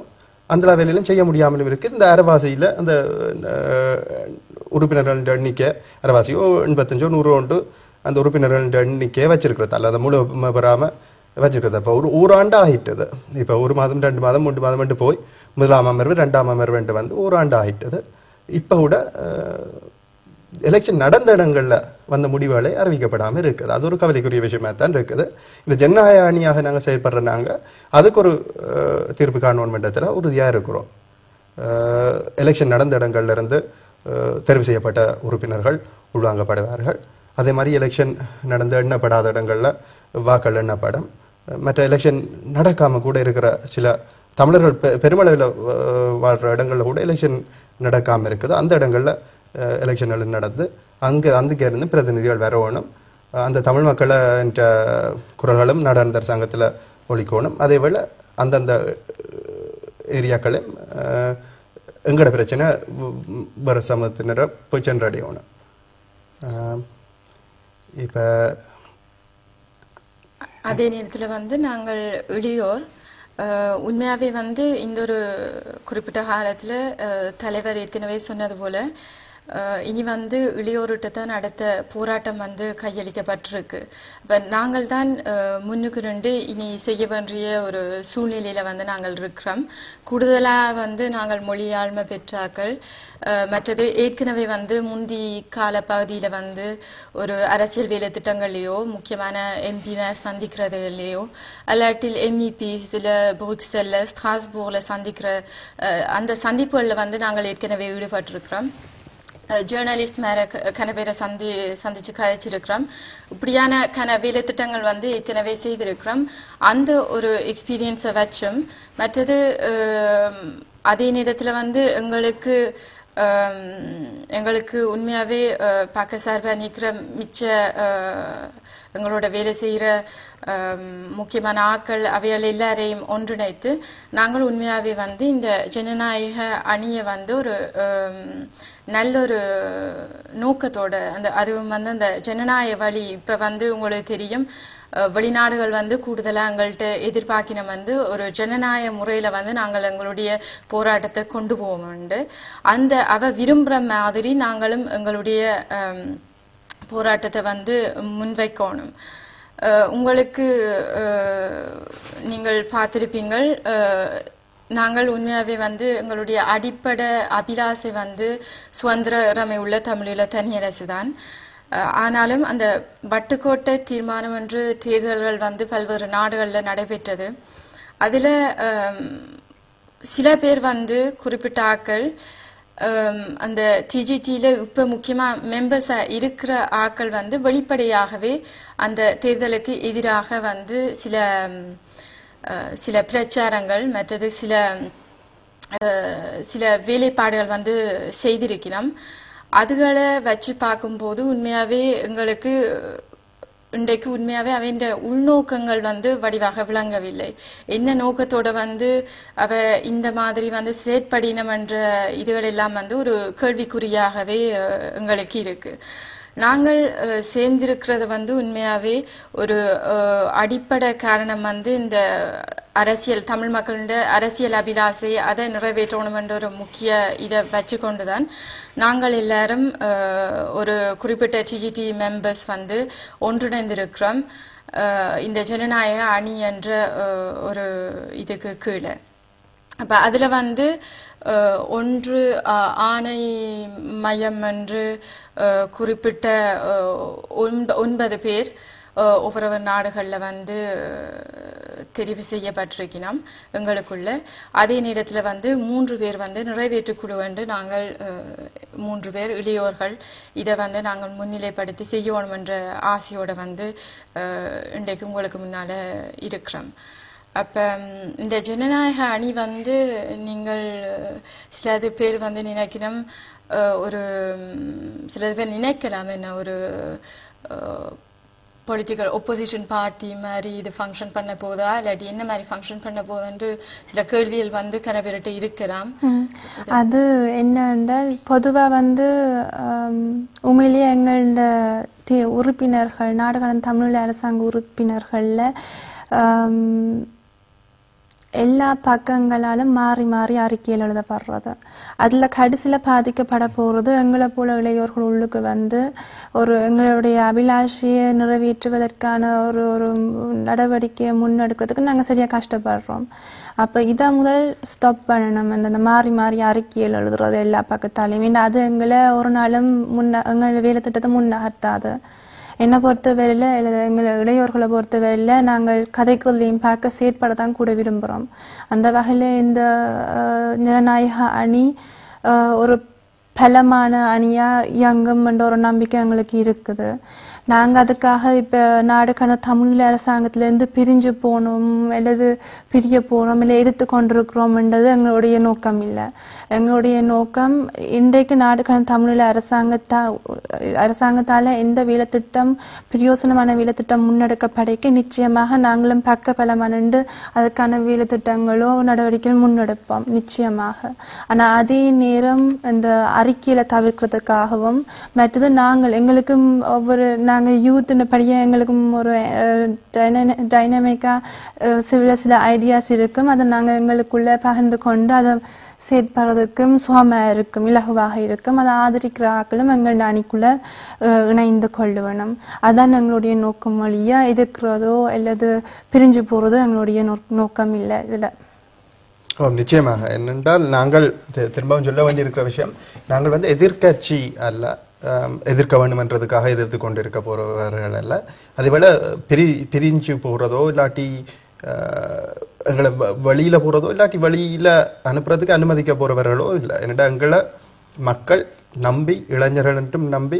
அந்த வேலையிலும் செய்ய முடியாமலும் இருக்கு. இந்த அரைவாசியில் அந்த உறுப்பினர்கள் எண்ணிக்கை அரைவாசியோ 85 100 உண்டு அந்த உறுப்பினர்கள் எண்ணிக்கையை வச்சிருக்கிறது அல்ல அதை முழு பெறாமல் வச்சிருக்கிறது. இப்போ ஒரு ஓராண்டு ஆகிட்டது. இப்போ 1 மாதம் 2 மாதம் 3 மாதம் போய் முதலாம் அமர்வு 2ஆம் அமர்வு வந்து ஓராண்டு ஆகிட்டது. இப்போ கூட எலெக்ஷன் நடந்த இடங்கள்ல வந்த முடிவுகளை அறிவிக்கப்படாமல் இருக்குது. அது ஒரு கவலைக்குரிய விஷயமா தான் இருக்குது. இந்த ஜனநாயக அணியாக நாங்கள் செயல்படுற நாங்கள் அதுக்கு ஒரு தீர்ப்பு காணணும் மன்றத்தில் உறுதியாக இருக்கிறோம். எலெக்ஷன் நடந்த இடங்கள்ல இருந்து தெரிவு செய்யப்பட்ட உறுப்பினர்கள் உள்வாங்கப்படுவார்கள். அதே மாதிரி எலெக்ஷன் நடந்து எண்ணப்படாத இடங்கள்ல வாக்கள் எண்ணப்படும். மற்ற எலெக்ஷன் நடக்காம கூட இருக்கிற சில தமிழர்கள் பெருமளவில் வாழ்ற இடங்கள்ல கூட எலெக்ஷன் நடக்காம இருக்குது. அந்த இடங்கள்ல எலெக்ஷன்கள் நடந்து அங்கே இருந்து பிரதிநிதிகள் வரணும். அந்த தமிழ் மக்களை குரல்களும் நாடாளுமன்ற சங்கத்தில் ஒழிக்கணும். அதே வேளை அந்தந்த ஏரியாக்களையும் எங்களோட பிரச்சனை வர சமூகத்தினரை போய் சென்றடையணும். இப்போ அதே நேரத்தில் வந்து நாங்கள் இளையோர் உண்மையாகவே வந்து இந்த ஒரு குறிப்பிட்ட காலத்தில் தலைவர் ஏற்கனவே சொன்னது போல இனி வந்து இளையோர்கிட்ட தான் அடுத்த போராட்டம் வந்து கையளிக்கப்பட்டிருக்கு. இப்போ நாங்கள் தான் முன்னுக்கு நின்று இனி செய்ய வேண்டிய ஒரு சூழ்நிலையில் வந்து நாங்கள் இருக்கிறோம். கூடுதலாக வந்து நாங்கள் மொழியாழ்மை பெற்றாக்கள், மற்றது ஏற்கனவே வந்து முந்தி கால பகுதியில் வந்து ஒரு அரசியல் வேலை திட்டங்கள்லையோ முக்கியமான எம்பிமார் சந்திக்கிறதுலையோ அல்லாட்டில் எம்இபிஸில் புருக்செல்ல ஸ்ட்ராஸ்பூரில் சந்திக்கிற அந்த சந்திப்புகளில் வந்து நாங்கள் ஏற்கனவே ஈடுபட்டிருக்கிறோம். ஜேர்னலிஸ்ட் மேலே கன பேரை சந்திச்சு கழிச்சிருக்கிறோம். இப்படியான வேலை திட்டங்கள் வந்து ஏற்கனவே செய்திருக்கிறோம். அந்த ஒரு எக்ஸ்பீரியன்ஸை வச்சும் மற்றது அதே நேரத்தில் வந்து எங்களுக்கு உண்மையாகவே பார்க்க சார்பாக நிற்கிற மிச்ச எங்களோட வேலை செய்கிற முக்கியமான ஆட்கள் அவைகள் எல்லாரையும் ஒன்றிணைத்து நாங்கள் உண்மையாகவே வந்து இந்த ஜனநாயக அணியை வந்து ஒரு நல்ல ஒரு நோக்கத்தோட அதுவும் வந்து அந்த ஜனநாயக வழி இப்போ வந்து உங்களுக்கு தெரியும் வெளிநாடுகள் வந்து கூடுதலாக எங்கள்கிட்ட எதிர்பார்க்கினம் வந்து ஒரு ஜனநாயக முறையில் வந்து நாங்கள் எங்களுடைய போராட்டத்தை கொண்டு போவோம்ண்டு அவ விரும்புகிற மாதிரி நாங்களும் எங்களுடைய போராட்டத்தை வந்து முன்வைக்கணும். உங்களுக்கு நீங்கள் பார்த்திருப்பீங்கள், நாங்கள் உண்மையாகவே வந்து எங்களுடைய அடிப்படை அபிலாசை வந்து சுதந்திரமை உள்ள தமிழீழ தனியரசு தான். ஆனாலும் அந்த வட்டுக்கோட்டை தீர்மானம் என்று தேர்தல்கள் வந்து பல்வேறு நாடுகளில் நடைபெற்றது. அதில் சில பேர் வந்து குறிப்பிட்ட ஆக்கள் அந்த டிஜிடியில் இப்போ முக்கியமாக மெம்பர்ஸாக இருக்கிற ஆக்கள் வந்து வெளிப்படையாகவே அந்த தேர்தலுக்கு எதிராக வந்து சில பிரச்சாரங்கள் மற்றது சில வேலைப்பாடுகள் வந்து செய்திருக்கிறோம். அதுகளை வச்சு பார்க்கும்போது உண்மையாகவே எங்களுக்கு இன்றைக்கு உண்மையாகவே அவன் உள்நோக்கங்கள் வந்து வடிவாக விளங்கவில்லை. என்ன நோக்கத்தோட வந்து இந்த மாதிரி வந்து செயற்படினம் என்ற இதுகள் எல்லாம் வந்து ஒரு கேள்விக்குறியாகவே எங்களுக்கு இருக்கு. நாங்கள் சேர்ந்திருக்கிறது வந்து உண்மையாகவே ஒரு அடிப்படை காரணம் வந்து இந்த அரசியல் தமிழ் மக்களோட அரசியல் அபிலாசை அதை நிறைவேற்றணும் என்ற ஒரு முக்கிய இதை வச்சுக்கொண்டுதான் நாங்கள் எல்லாரும் ஒரு குறிப்பிட்ட டிஜிடி மெம்பர்ஸ் வந்து ஒன்றிணைந்திருக்கிறோம் இந்த ஜனநாயக அணி என்ற ஒரு இதுக்கு கீழே. அப்போ அதில் வந்து ஒன்று ஆணை மையம் என்று குறிப்பிட்ட 9 பேர் ஒவ்வொரு நாடுகளில் வந்து தெரிவு செய்யப்பட்டிருக்கிறோம் எங்களுக்குள்ள. அதே நேரத்தில் வந்து 3 பேர் வந்து நிறைவேற்றுக்குழு என்று நாங்கள் 3 பேர் இளையோர்கள் இதை வந்து நாங்கள் முன்னிலைப்படுத்தி செய்யணும் என்ற ஆசையோடு வந்து இன்றைக்கு உங்களுக்கு முன்னால் இருக்கிறோம். அப்போ இந்த ஜனநாயக அணி வந்து நீங்கள் சிலது பேர் வந்து நினைக்கணும், ஒரு சிலது பேர் நினைக்கலாம் என்ன ஒரு பொலிட்டிக்கல் ஒப்போசிஷன் பார்ட்டி மாதிரி இது ஃபங்க்ஷன் பண்ண போதா இல்லாட்டி என்ன மாதிரி ஃபங்க்ஷன் பண்ண போதான்னு சில கேள்விகள் வந்து கனவேறிட்டு இருக்கலாம். அது என்னென்றால் பொதுவாக வந்து உண்மையிலேயே எங்களோட உறுப்பினர்கள் நாடுகளின் தமிழ் அரசாங்க உறுப்பினர்களில் எல்லா பக்கங்களாலும் மாறி மாறி அறிக்கையில் எழுதப்படுறது. அதில் கடைசியில் பாதிக்கப்பட போகிறது எங்களை போல இளையோர்கள் உள்ளுக்கு வந்து ஒரு எங்களுடைய அபிலாஷையை நிறைவேற்றுவதற்கான ஒரு ஒரு நடவடிக்கையை முன்னெடுக்கிறதுக்கு நாங்கள் சரியாக கஷ்டப்படுறோம். அப்போ இதை முதல் ஸ்டாப் பண்ணணும். அந்த மாறி மாறி அறிக்கையில் எழுதுறது எல்லா பக்கத்தாலையும். அது எங்களை ஒரு நாளும் எங்கள் வேலை திட்டத்தை முன்னகர்த்தாது. என்னை பொறுத்தவரையில் எங்களை இளையோர்களை பொறுத்தவரையில் நாங்கள் கதைக்குள்ளேயும் பார்க்க செயற்பட தான் கூட விரும்புகிறோம். அந்த வகையில் இந்த ஜனநாயக அணி ஒரு பலமான அணியாக இயங்கும் என்ற ஒரு நம்பிக்கை எங்களுக்கு இருக்குது. நாங்கள் அதுக்காக இப்போ நாடுக்கான தமிழ் அரசாங்கத்திலேருந்து பிரிஞ்சு போகணும் அல்லது பிரிய போகிறோம் இல்லை எதிர்த்து கொண்டிருக்கிறோம்ன்றது எங்களுடைய நோக்கம் இல்லை. எங்களுடைய நோக்கம் இன்றைக்கு நாடுக்கான தமிழ் அரசாங்கத்தால் எந்த வேலைத்திட்டம் பிரயோசனமான வேலைத்திட்டம் முன்னெடுக்கப்படைக்க நிச்சயமாக நாங்களும் பக்க பலமானண்டு அதுக்கான வேலைத்திட்டங்களோ நடவடிக்கைகள் முன்னெடுப்போம் நிச்சயமாக. ஆனால் அதே நேரம் இந்த அறிக்கையில் தவிர்க்கிறதுக்காகவும் மற்றது எங்களுக்கும் ஒவ்வொரு நாங்கள் யூத்னு படிய எங்களுக்கும் ஒரு டைனமிக்காக சில ஐடியாஸ் இருக்கும். அதை நாங்கள் எங்களுக்குள்ளே பகிர்ந்து கொண்டு அதை செயற்படுறதுக்கும் சுகமாக இருக்கும், இலகுவாக இருக்கும். அதை ஆதரிக்கிற ஆக்களும் எங்கள் அணிக்குள்ளே இணைந்து கொள்ள வேணும். அதான் எங்களுடைய நோக்கம். வழியாக எதிர்க்கிறதோ அல்லது பிரிஞ்சு போகிறதோ எங்களுடைய நோக்கம் இல்லை இதில். நிச்சயமாக. என்னென்றால் நாங்கள் திரும்பவும் சொல்ல வேண்டியிருக்கிற விஷயம், நாங்கள் வந்து எதிர்கட்சி அல்ல, எதிர்க்க வேண்டும் என்றதுக்காக எதிர்த்து கொண்டிருக்க போறவர்கள் அல்ல. அதேவேளை பிரிஞ்சு போகிறதோ இல்லாட்டி எங்களை வழியில போறதோ இல்லாட்டி வழியில அனுப்புறதுக்கு அனுமதிக்க போறவர்களோ இல்லை. என்னடா எங்களை மக்கள் நம்பி இளைஞர்களும் நம்பி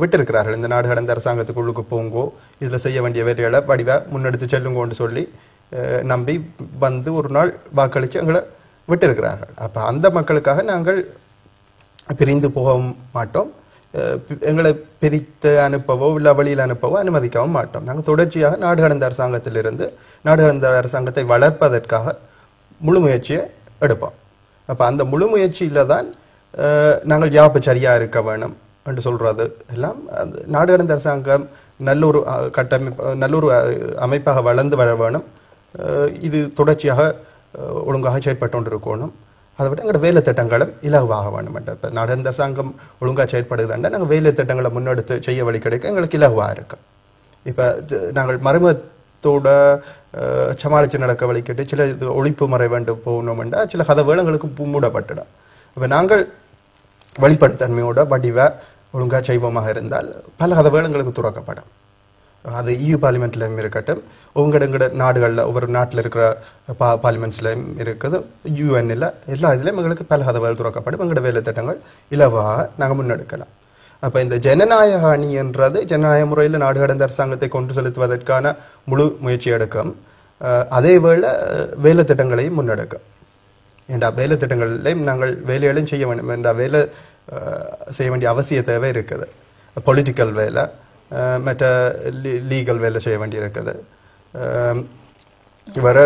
விட்டிருக்கிறார்கள். இந்த நாடு கடந்த அரசாங்கத்துக்குள்ளுக்கு போங்கோ, இதுல செய்ய வேண்டிய வேலைகளை வடிவா முன்னெடுத்து செல்லுங்கோன்னு சொல்லி நம்பி வந்து ஒரு நாள் வாக்களித்து எங்களை விட்டிருக்கிறார்கள். அப்போ அந்த மக்களுக்காக நாங்கள் பிரிந்து போக மாட்டோம். எங்களை பிரித்து அனுப்பவோ இல்லை வழியில் அனுப்பவோ அனுமதிக்கவும் மாட்டோம். நாங்கள் தொடர்ச்சியாக நாடு கடந்த அரசாங்கத்திலிருந்து நாடு கடந்த அரசாங்கத்தை வளர்ப்பதற்காக முழு முயற்சியை எடுப்போம். அப்போ அந்த முழு முயற்சியில தான் நாங்கள் ஜாப்பு சரியா இருக்க வேணும் என்று சொல்றது எல்லாம். நாடு கடந்த அரசாங்கம் நல்லொரு கட்டமைப்பு நல்லொரு அமைப்பாக வளர்ந்து வர வேணும். இது தொடர்ச்சியாக ஒழுங்காக செயற்பட்டு கொண்டிருக்கணும். அதை விட எங்களோட வேலை திட்டங்களும் இலகுவாக வேணும். இப்போ நாடு அரசாங்கம் ஒழுங்காக செயற்படுதுன்னா நாங்கள் வேலை திட்டங்களை முன்னெடுத்து செய்ய வழி கிடைக்க எங்களுக்கு இலகுவாக இருக்கும். இப்போ நாங்கள் மறைமுகத்தோட சமாளித்து நடக்க வழிக்கிட்டு சில இது ஒழிப்பு முறை வேண்டும் போகணும்னா சில கதவுகள் எங்களுக்கு மூடப்பட்டுடும். இப்போ நாங்கள் வெளிப்படைத்தன்மையோட வடிவ ஒழுங்காக செய்வோமாக இருந்தால் பல கதவுகள் எங்களுக்கு துறக்கப்படும். அது EU பார்லிமெண்ட்லையும் இருக்கட்டும், உங்களோட நாடுகளில் ஒவ்வொரு நாட்டில் இருக்கிற பார்லிமெண்ட்ஸ்லையும் இருக்குது, UN எல்லா இதுலையும் எங்களுக்கு பல கதவுகள் துறக்கப்படும். எங்களோட வேலை திட்டங்கள் இலவாக நாங்கள் முன்னெடுக்கலாம். அப்போ இந்த ஜனநாயக அணி என்றது ஜனநாயக முறையில் நாடு கடந்த அரசாங்கத்தை கொண்டு செலுத்துவதற்கான முழு முயற்சி எடுக்கும். அதே வேலை திட்டங்களையும் முன்னெடுக்கும். ஏண்டா வேலை திட்டங்களையும் நாங்கள் வேலைகளையும் செய்ய வேண்டும். ஏண்டா வேலை செய்ய வேண்டிய அவசிய தேவை இருக்குது. பொலிட்டிக்கல் வேலை, மற்ற லீகல் வேலை செய்ய வேண்டி இருக்குது. வர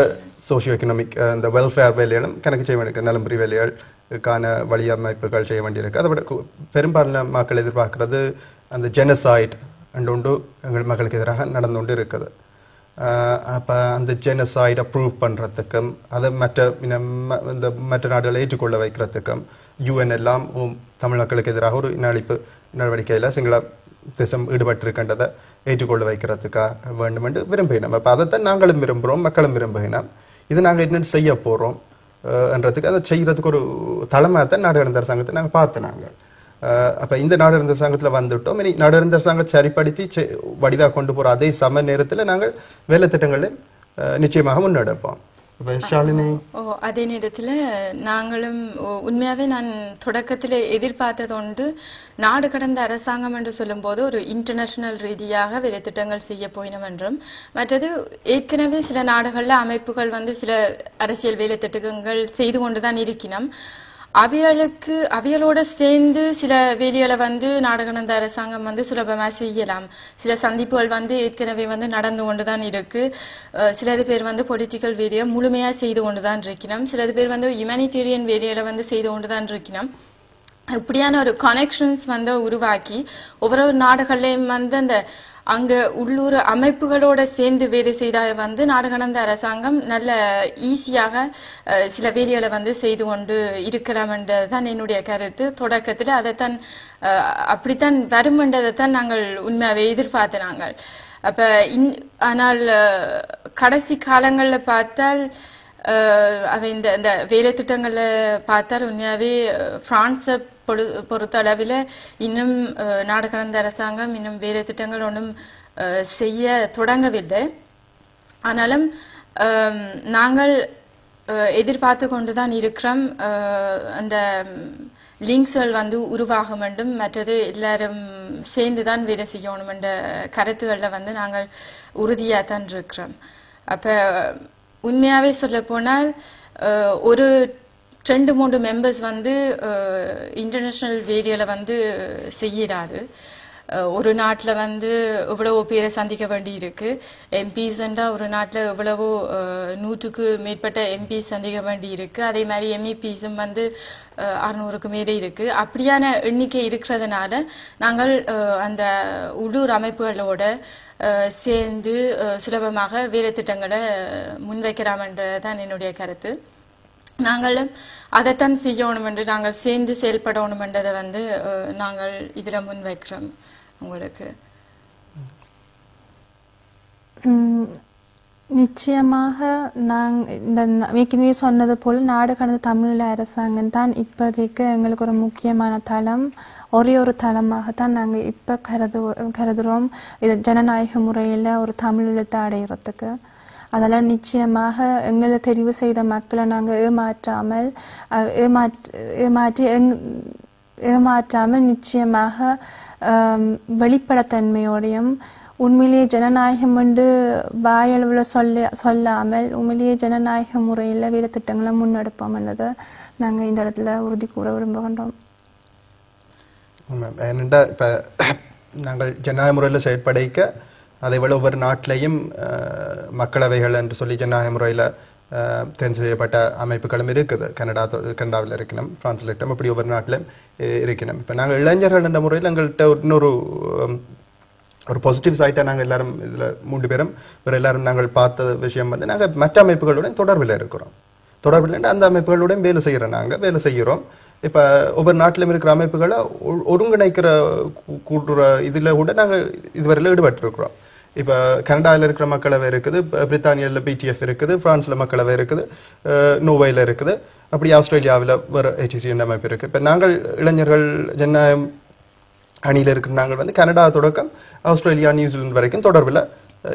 சோஷியோ எக்கனாமிக் இந்த வெல்ஃபேர் வேலைகளும் கணக்கு செய்ய வேண்டியிருக்கு. நலம்புரி வேலைகளுக்கான வழியமைப்புகள் செய்ய வேண்டியிருக்கு. அதை விட பெரும்பாலான மக்கள் எதிர்பார்க்கிறது அந்த ஜெனசாய்ட் அண்டு எங்கள் மக்களுக்கு எதிராக நடந்து கொண்டு இருக்குது. அப்போ அந்த ஜெனசாய்டை ப்ரூவ் பண்ணுறதுக்கும் அதை மற்ற நாடுகளை ஏற்றுக்கொள்ள வைக்கிறதுக்கும் UN எல்லாம் தமிழ் மக்களுக்கு எதிராக ஒரு இனஅழிப்பு நடவடிக்கையில் சிங்கள தேசம் ஈடுபட்டிருக்கின்றதை ஏற்றுக்கொள்ள வைக்கிறதுக்காக வேண்டும் என்று விரும்புகிறோம். அப்போ அதைத்தான் நாங்களும் விரும்புகிறோம், மக்களும் விரும்புகிறோம். இது நாங்கள் என்னென்னு செய்ய போகிறோம் என்றதுக்கு அதை செய்கிறதுக்கு ஒரு தலைமையாக தான் நாடு கடந்த அரசாங்கத்தை நாங்கள் பார்த்து நாங்கள் அப்போ இந்த நாடு கடந்த அரசாங்கத்தில் வந்துவிட்டோம். இனி நாடு கடந்த அரசாங்கத்தை சரிப்படுத்தி வடிவாக கொண்டு போகிற அதே சம நேரத்தில் நாங்கள் வேலை திட்டங்களை நிச்சயமாக முன்னெடுப்போம். அதே நேரத்தில் நாங்களும் உண்மையாகவே நான் தொடக்கத்தில் எதிர்பார்த்தது ஒன்று, நாடு கடந்த அரசாங்கம் என்று சொல்லும் போது ஒரு இன்டர்நேஷனல் ரீதியாக வேலை திட்டங்கள் செய்ய போயினோம் என்றும், மற்றது ஏற்கனவே சில நாடுகளில் அமைப்புகள் சில அரசியல் வேலை திட்டங்கள் செய்து கொண்டுதான் இருக்கணும். அவைகளோட சேர்ந்து சில வேலைகளை நாடு கடந்த அரசாங்கம் சுலபமாக செய்யலாம். சில சந்திப்புகள் ஏற்கனவே நடந்து கொண்டுதான் இருக்கு. சிலது பேர் பொலிட்டிக்கல் வேலையை முழுமையாக செய்து கொண்டுதான் இருக்கணும். சிலது பேர் ஹியூமனிடேரியன் வேலைகளை செய்து கொண்டுதான் இருக்கணும். இப்படியான ஒரு கனெக்ஷன்ஸ் உருவாக்கி ஒவ்வொரு நாடுகள்லையும் அந்த அங்க உள்ளூர் அமைப்புகளோட சேர்ந்து வேலை செய்தால் வந்து நாடு கடந்த அரசாங்கம் நல்ல ஈஸியாக சில வேலைகளை வந்து செய்து கொண்டு இருக்கலாம் என்றதான் என்னுடைய கருத்து. தொடக்கத்தில் அதைத்தான் அப்படித்தான் வரும் என்றதைத்தான் நாங்கள் உண்மையாவே எதிர்பார்த்து நாங்கள். அப்ப ஆனால் கடைசி காலங்களில் பார்த்தால் அவை இந்த வேலை திட்டங்களை பார்த்தால் உண்மையாவே பிரான்ஸை பொறுத்த அளவில் இன்னும் நாடு கடந்த அரசாங்கம் இன்னும் வேலை திட்டங்கள் ஒன்றும் செய்ய தொடங்கவில்லை. ஆனாலும் நாங்கள் எதிர்பார்த்து கொண்டுதான் இருக்கிறோம். அந்த லிங்க்ஸ்கள் வந்து உருவாக வேண்டும், மற்றது எல்லாரும் சேர்ந்துதான் வேலை செய்யணும் என்ற கருத்துக்களில் வந்து நாங்கள் உறுதியாக தான் இருக்கிறோம். அப்போ உண்மையாகவே சொல்ல போனால் ஒரு 2-3 மெம்பர்ஸ் வந்து இன்டர்நேஷ்னல் வேலைகளை வந்து செய்யறாது. ஒரு நாட்டில் வந்து எவ்வளவோ பேரை சந்திக்க வேண்டி இருக்கு. எம்பிஸ்ன்றா ஒரு நாட்டில் எவ்வளவோ 100க்கு மேற்பட்ட எம்பிஸ் சந்திக்க வேண்டி இருக்கு. அதே மாதிரி எம்இபிஸும் வந்து 600க்கு மேலே இருக்கு. அப்படியான எண்ணிக்கை இருக்கிறதுனால நாங்கள் அந்த உள்ளூர் அமைப்புகளோட சேர்ந்து சுலபமாக வேலை திட்டங்களை முன்வைக்கலாம் என்றதான் என்னுடைய கருத்து. நாங்களும் அதைத்தான் செய்யணும் என்று நாங்கள் சேர்ந்து செயல்படணும் என்றதை வந்து நாங்கள் இதில் முன்வைக்கிறோம். உங்களுக்கு நிச்சயமாக இந்த ஏற்கனவே சொன்னது போல் நாடு கடந்த தமிழீழ அரசாங்கம் தான் இப்போதைக்கு எங்களுக்கு ஒரு முக்கியமான தளம். ஒரே ஒரு தளமாகத்தான் நாங்கள் இப்போ கருதுகிறோம் இது ஜனநாயக முறையில் ஒரு தமிழீழத்தை அடையிறதுக்கு. அதெல்லாம் நிச்சயமாக எங்களை தெரிவு செய்த மக்களை நாங்கள் ஏமாற்றாமல் நிச்சயமாக வெளிப்படத்தன்மையோடையும் உண்மையிலேயே ஜனநாயகம் என்று வாயளவில் சொல்லாமல் உண்மையிலேயே ஜனநாயக முறையில் வேலை திட்டங்களை முன்னெடுப்போம் என்றதை நாங்கள் இந்த இடத்துல உறுதி கூற விரும்புகின்றோம். ஏனென்றா இப்போ நாங்கள் ஜனநாயக முறையில் செயற்படைக்க அதை விட ஒவ்வொரு நாட்டிலையும் மக்களவைகள் என்று சொல்லி ஜனநாயக முறையில் தேர்வு செய்யப்பட்ட அமைப்புகளும் இருக்குது. கனடாவில் இருக்கணும், பிரான்ஸில் இருக்கணும், அப்படி ஒவ்வொரு நாட்டிலும் இருக்கணும். இப்போ நாங்கள் இளைஞர்கள் என்ற முறையில் எங்கள்கிட்ட இன்னொரு பாசிட்டிவ் சைட்டாக நாங்கள் எல்லாரும் இதில் 3 பேரும் வேறு எல்லாரும் நாங்கள் பார்த்த விஷயம் வந்து நாங்கள் மற்ற அமைப்புகளுடன் தொடர்பில் இருக்கிறோம். தொடர்பில் அந்த அமைப்புகளுடன் வேலை செய்கிறோம். இப்போ ஒவ்வொரு நாட்டிலும் இருக்கிற அமைப்புகளை ஒருங்கிணைக்கிற கூட்டுற இதில் கூட நாங்கள் இதுவரையில் ஈடுபட்டிருக்கிறோம். இப்போ கனடாவில் இருக்கிற மக்களவை இருக்குது, பிரித்தானியாவில் பிடிஎஃப் இருக்குது, பிரான்ஸில் மக்களவை இருக்குது, நோர்வேயில் இருக்குது, அப்படி ஆஸ்திரேலியாவில் வேறு HEC என்ற அமைப்பு இருக்குது. இப்போ நாங்கள் இளைஞர்கள் ஜனநாயகம் அணியில் இருக்கிற நாங்கள் வந்து கனடா தொடக்கம் ஆஸ்திரேலியா நியூசிலாந்து வரைக்கும் தொடர்பில்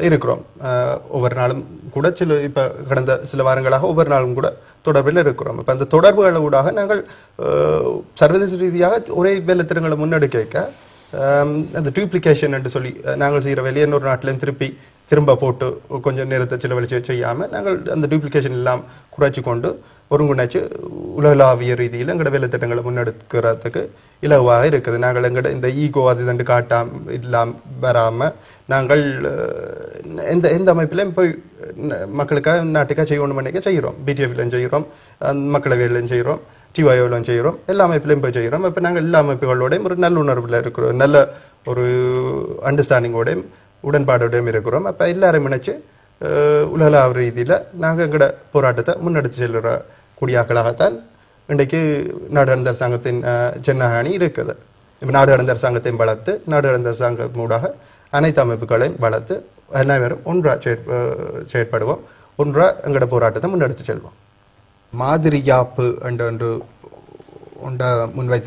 இருக்கிறோம். ஒவ்வொரு நாளும் கூட இப்போ கடந்த சில வாரங்களாக ஒவ்வொரு நாளும் கூட தொடர்பில் இருக்கிறோம். இப்போ அந்த தொடர்புகளை ஊடாக நாங்கள் சர்வதேச ரீதியாக ஒரே வேலை திட்டங்களை முன்னெடுக்க அந்த டூப்ளிகேஷன் என்று சொல்லி நாங்கள் செய்கிற வேலையை இன்னொரு நாட்டிலையும் திரும்ப போட்டு கொஞ்சம் நேரத்தை செலவழிச்சு செய்யாமல் நாங்கள் அந்த டூப்ளிகேஷன் எல்லாம் குறைச்சி கொண்டு ஒருங்கிணைச்சு உலகளாவிய ரீதியில் எங்களோட வேலை திட்டங்களை முன்னெடுக்கிறதுக்கு இலவாக இருக்குது. நாங்கள் எங்களோட இந்த ஈகோ அது தண்டு வராமல் நாங்கள் எந்த அமைப்பிலையும் போய் மக்களுக்காக நாட்டுக்காக செய்யணும் பண்ணிக்க செய்கிறோம். பிடிஎஃப்லையும் செய்கிறோம், மக்களவையிலையும் செய்கிறோம், டிஒய்ஓலையும் செய்கிறோம், எல்லா அமைப்பிலையும் போய் செய்கிறோம். இப்போ நாங்கள் எல்லா அமைப்புகளோடையும் ஒரு நல்ல உணர்வில் இருக்கிறோம், நல்ல ஒரு அண்டர்ஸ்டாண்டிங்கோடையும் உடன்பாடோடையும் இருக்கிறோம். அப்போ எல்லாரும் இணைச்சு உலகளாவிய ரீதியில் நாங்கள் எங்களோட போராட்டத்தை முன்னெடுத்து செல்கிற கூடியாக்களாகத்தான் இன்றைக்கு நாடு கடந்த அரசாங்கத்தின் ஜனநாயக அணி இருக்குது. இப்போ நாடு கடந்த அரசாங்கத்தையும் வளர்த்து நாடு கடந்த அரசாங்கம் ஊடாக அனைத்து அமைப்புகளையும் வளர்த்து அனைவரும் ஒன்றாக செயற்படுவோம், ஒன்றாக எங்களோட போராட்டத்தை முன்னெடுத்து செல்வோம். மாதிரி யாப்பு என்று முன்வைத்த